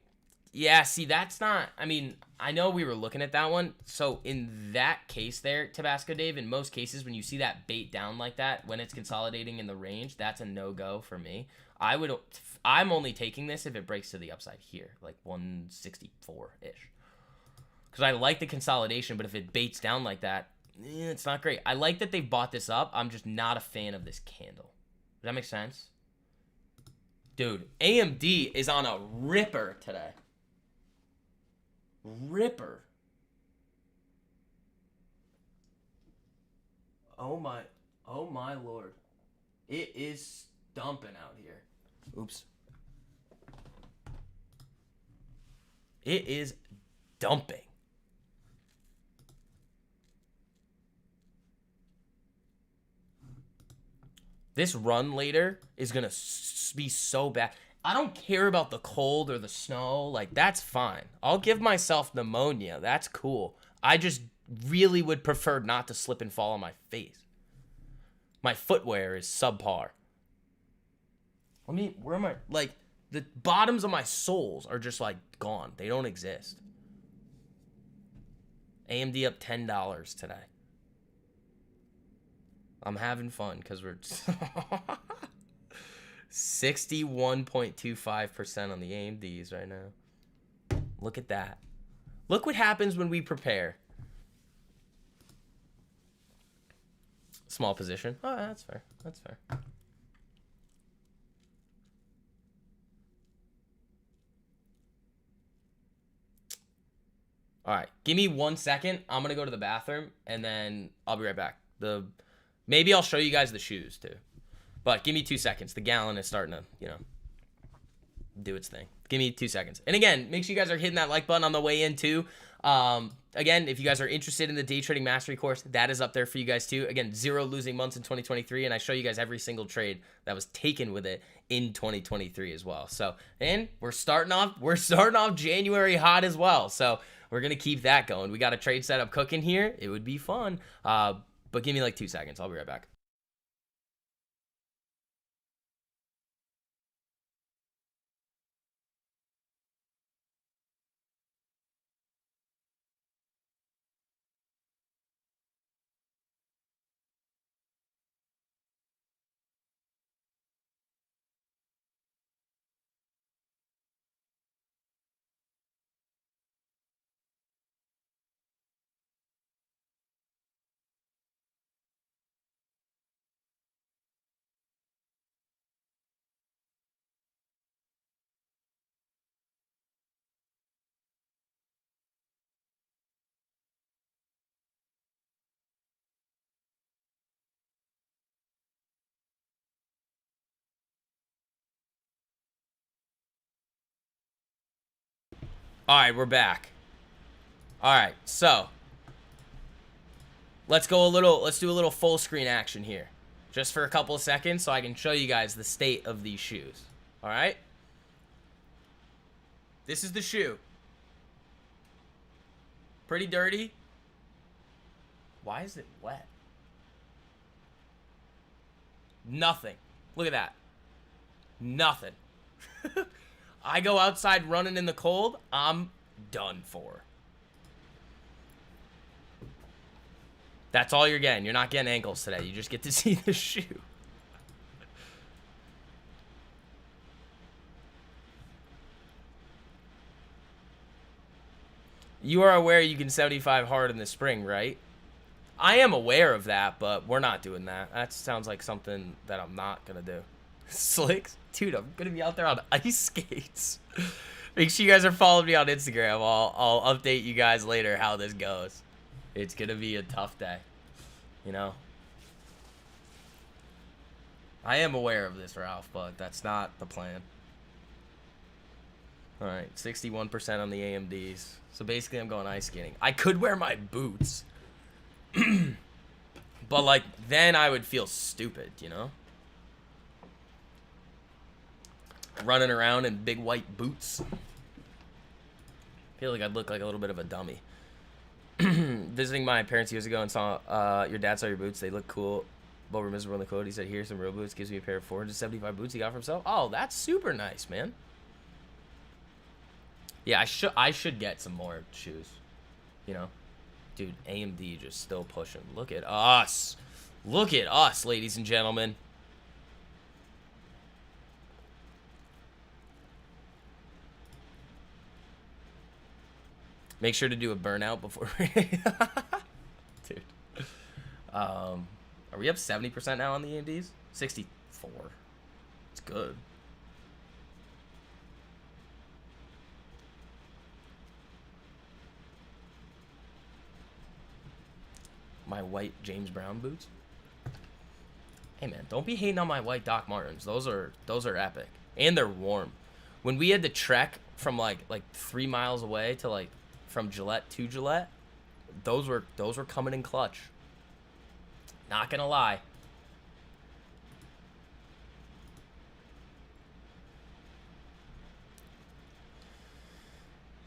Yeah, see, that's not... I mean, I know we were looking at that one. So, in that case there, Tabasco Dave, in most cases, when you see that bait down like that, when it's consolidating in the range, that's a no-go for me. I'm only taking this if it breaks to the upside here, like 164-ish. Because I like the consolidation, but if it baits down like that, it's not great. I like that they've bought this up. I'm just not a fan of this candle. Does that make sense? Dude, AMD is on a ripper today. Ripper. Oh my lord. It is dumping out here. Oops. It is dumping. This run later is going to be so bad. I don't care about the cold or the snow. Like, that's fine. I'll give myself pneumonia. That's cool. I just really would prefer not to slip and fall on my face. My footwear is subpar. Where am I? Like, the bottoms of my soles are just, like, gone. They don't exist. AMD up $10 today. I'm having fun because we're 61.25% on the AMDs right now. Look at that. Look what happens when we prepare. Small position. Oh, that's fair. That's fair. All right. Give me 1 second. I'm going to go to the bathroom, and then I'll be right back. Maybe I'll show you guys the shoes, too. But give me 2 seconds. The gallon is starting to, do its thing. Give me 2 seconds. And again, make sure you guys are hitting that like button on the way in, too. Again, if you guys are interested in the day trading mastery course, that is up there for you guys too. Again, 0 losing months in 2023, and I show you guys every single trade that was taken with it in 2023 as well. So, and we're starting off January hot as well. So we're gonna keep that going. We got a trade setup cooking here. It would be fun. But give me like 2 seconds. I'll be right back. All right, we're back. All right, so let's do a little full screen action here, just for a couple of seconds, so I can show you guys the state of these shoes. All right, this is the shoe. Pretty dirty. Why is it wet? Nothing. Look at that. Nothing. I go outside running in the cold, I'm done for. That's all you're getting. You're not getting ankles today. You just get to see the shoe. You are aware you can 75 hard in the spring, right? I am aware of that, but we're not doing that. That sounds like something that I'm not going to do. Slicks? Dude, I'm going to be out there on ice skates. Make sure you guys are following me on Instagram. I'll update you guys later how this goes. It's going to be a tough day, you know? I am aware of this, Ralph, but that's not the plan. All right, 61% on the AMDs. So basically, I'm going ice skating. I could wear my boots. But, like, then I would feel stupid, you know? Running around in big white boots. Feel like I'd look like a little bit of a dummy. Visiting my parents years ago and saw your dad saw your boots. They look cool, but were miserable in the quote. He said, "Here's some real boots. Gives me a pair of 475 boots he got for himself." Oh, that's super nice, man. Yeah, I should get some more shoes. You know, dude, AMD just still pushing. Look at us. Look at us, ladies and gentlemen. Make sure to do a burnout before. Dude. Are we up 70% now on the AMDs? 64. It's good. My white James Brown boots. Hey man, don't be hating on my white Doc Martens. Those are epic. And they're warm. When we had to trek from like 3 miles away to like from Gillette to Gillette, those were coming in clutch. Not gonna lie.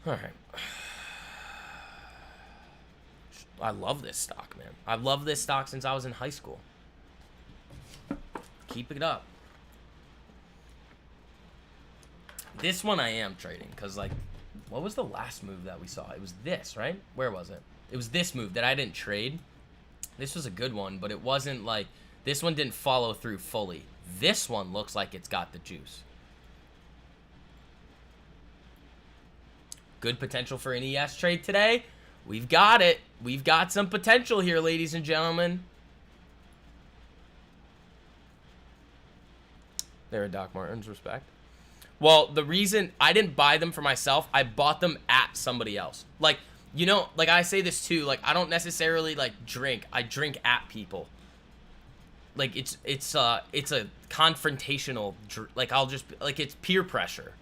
All right. I love this stock, man. I've loved this stock since I was in high school. Keep it up. This one I am trading because, like, what was the last move that we saw? It was this, right? Where was it? It was this move that I didn't trade. This was a good one, but it wasn't like, this one didn't follow through fully. This one looks like it's got the juice. Good potential for an ES trade today. We've got it. We've got some potential here, ladies and gentlemen. There are Doc Martens, respect. Well, the reason I didn't buy them for myself, I bought them at somebody else. Like, you know, like I say this too, like I don't necessarily like drink. I drink at people. Like it's a confrontational, like I'll just, like it's peer pressure.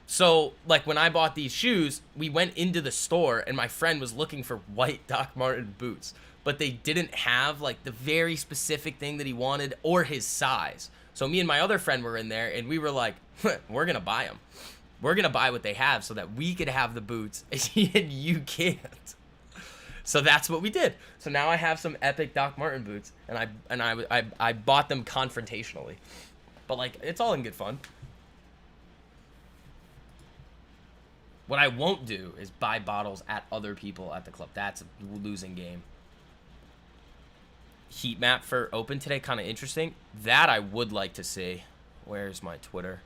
So, like, when I bought these shoes, we went into the store, and my friend was looking for white Doc Marten boots, but they didn't have, like, the very specific thing that he wanted or his size. So me and my other friend were in there, and we were like, we're going to buy them. We're going to buy what they have so that we could have the boots, and you can't. So that's what we did. So now I have some epic Doc Marten boots, and I bought them confrontationally. But, like, it's all in good fun. What I won't do is buy bottles at other people at the club. That's a losing game. Heat map for open today, kind of interesting. That I would like to see. Where's my Twitter?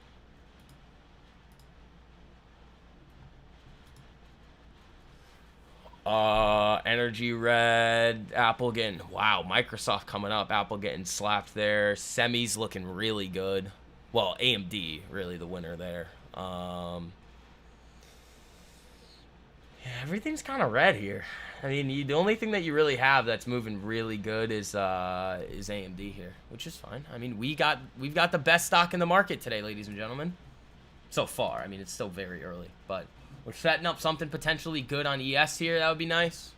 Energy red. Apple getting, wow, Microsoft coming up. Apple getting slapped there. Semis looking really good. Well, AMD really the winner there. Yeah, everything's kind of red here. I mean, the only thing that you really have that's moving really good is AMD here, which is fine. I mean, we've got the best stock in the market today, ladies and gentlemen. So far. I mean, it's still very early, but we're setting up something potentially good on ES here. That would be nice.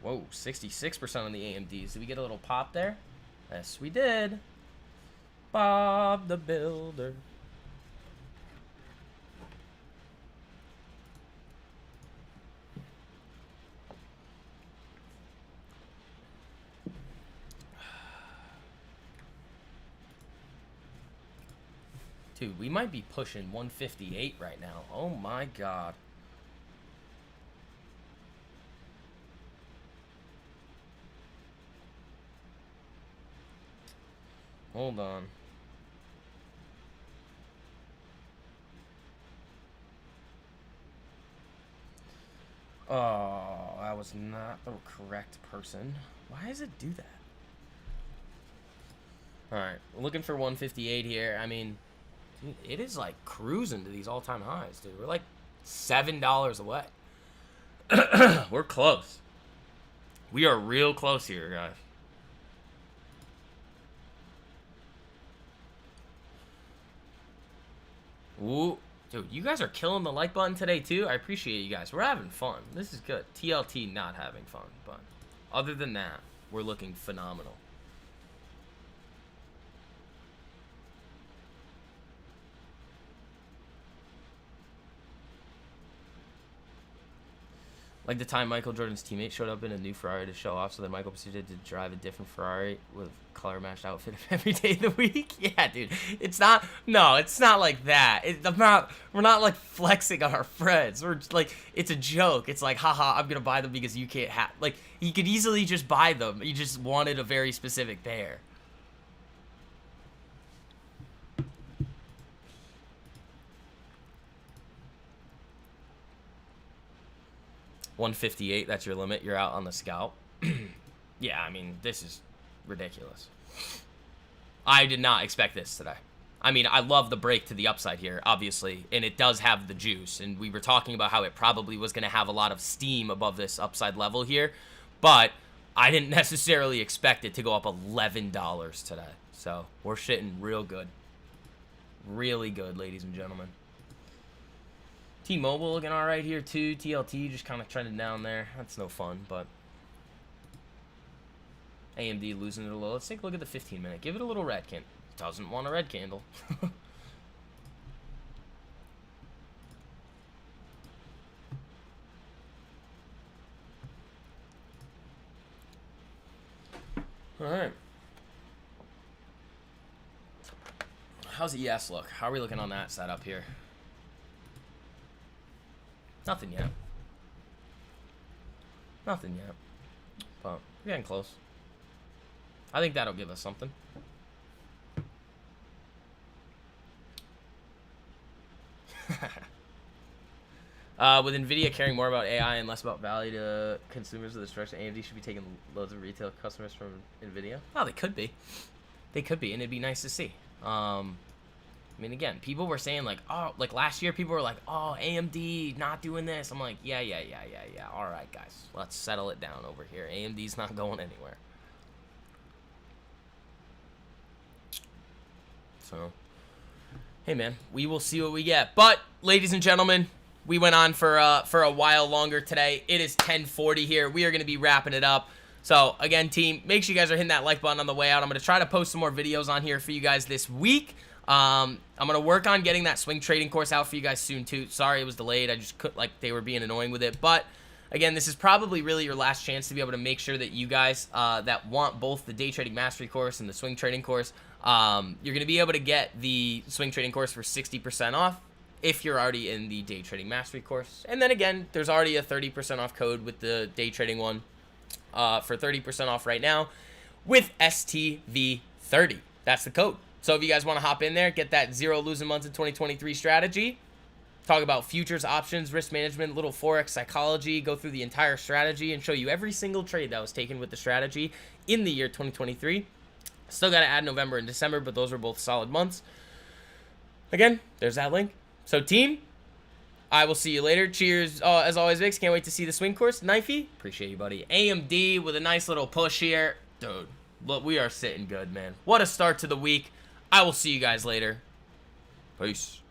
Whoa, 66% on the AMDs. Did we get a little pop there? Yes, we did. Bob the Builder. Dude, we might be pushing 158 right now. Oh my god. Hold on. Oh, that was not the correct person. Why does it do that? Alright, looking for 158 here. I mean, dude, it is like cruising to these all-time highs, dude. We're like $7 away. We're close. We are real close here, guys. Ooh, dude, you guys are killing the like button today, too. I appreciate you guys. We're having fun. This is good. TLT not having fun, but other than that, we're looking phenomenal. Like the time Michael Jordan's teammate showed up in a new Ferrari to show off, so then Michael proceeded to drive a different Ferrari with color matched outfit every day of the week. Yeah, dude, it's not. No, it's not like that. We're not like flexing on our friends. We're just, like, it's a joke. It's like, haha, I'm gonna buy them because you can't have. Like, you could easily just buy them. You just wanted a very specific pair. $158, that's your limit. You're out on the scalp. Yeah, I mean, this is ridiculous. I did not expect this today. I mean, I love the break to the upside here, obviously, and it does have the juice, and we were talking about how it probably was going to have a lot of steam above this upside level here, but I didn't necessarily expect it to go up $11 today. So we're shitting real good. Really good, ladies and gentlemen. T-Mobile looking all right here, too. TLT just kind of trending down there. That's no fun, but AMD losing it a little. Let's take a look at the 15-minute. Give it a little red candle. Doesn't want a red candle. All right. How's ES look? How are we looking on that setup here? Nothing yet. Nothing yet. But we're getting close. I think that'll give us something. With NVIDIA caring more about AI and less about value to consumers of the structure, AMD should be taking loads of retail customers from NVIDIA. Oh, they could be. They could be, and it'd be nice to see. I mean, again, people were saying like, oh, like last year, people were like, oh, AMD not doing this. I'm like, yeah. All right, guys, let's settle it down over here. AMD's not going anywhere. So, hey, man, we will see what we get. But, ladies and gentlemen, we went on for a while longer today. It is 10:40 here. We are going to be wrapping it up. So, again, team, make sure you guys are hitting that like button on the way out. I'm going to try to post some more videos on here for you guys this week. I'm going to work on getting that swing trading course out for you guys soon, too. Sorry it was delayed. I just couldn't, like, they were being annoying with it. But, again, this is probably really your last chance to be able to make sure that you guys that want both the day trading mastery course and the swing trading course, you're going to be able to get the swing trading course for 60% off if you're already in the day trading mastery course. And then, again, there's already a 30% off code with the day trading one for 30% off right now with STV30. That's the code. So if you guys want to hop in there, get that 0 losing months in 2023 strategy, talk about futures, options, risk management, little Forex psychology, go through the entire strategy and show you every single trade that was taken with the strategy in the year 2023. Still got to add November and December, but those were both solid months. Again, there's that link. So team, I will see you later. Cheers. As always, Vix, can't wait to see the swing course. Knifey, appreciate you, buddy. AMD with a nice little push here. Dude, look, we are sitting good, man. What a start to the week. I will see you guys later. Peace.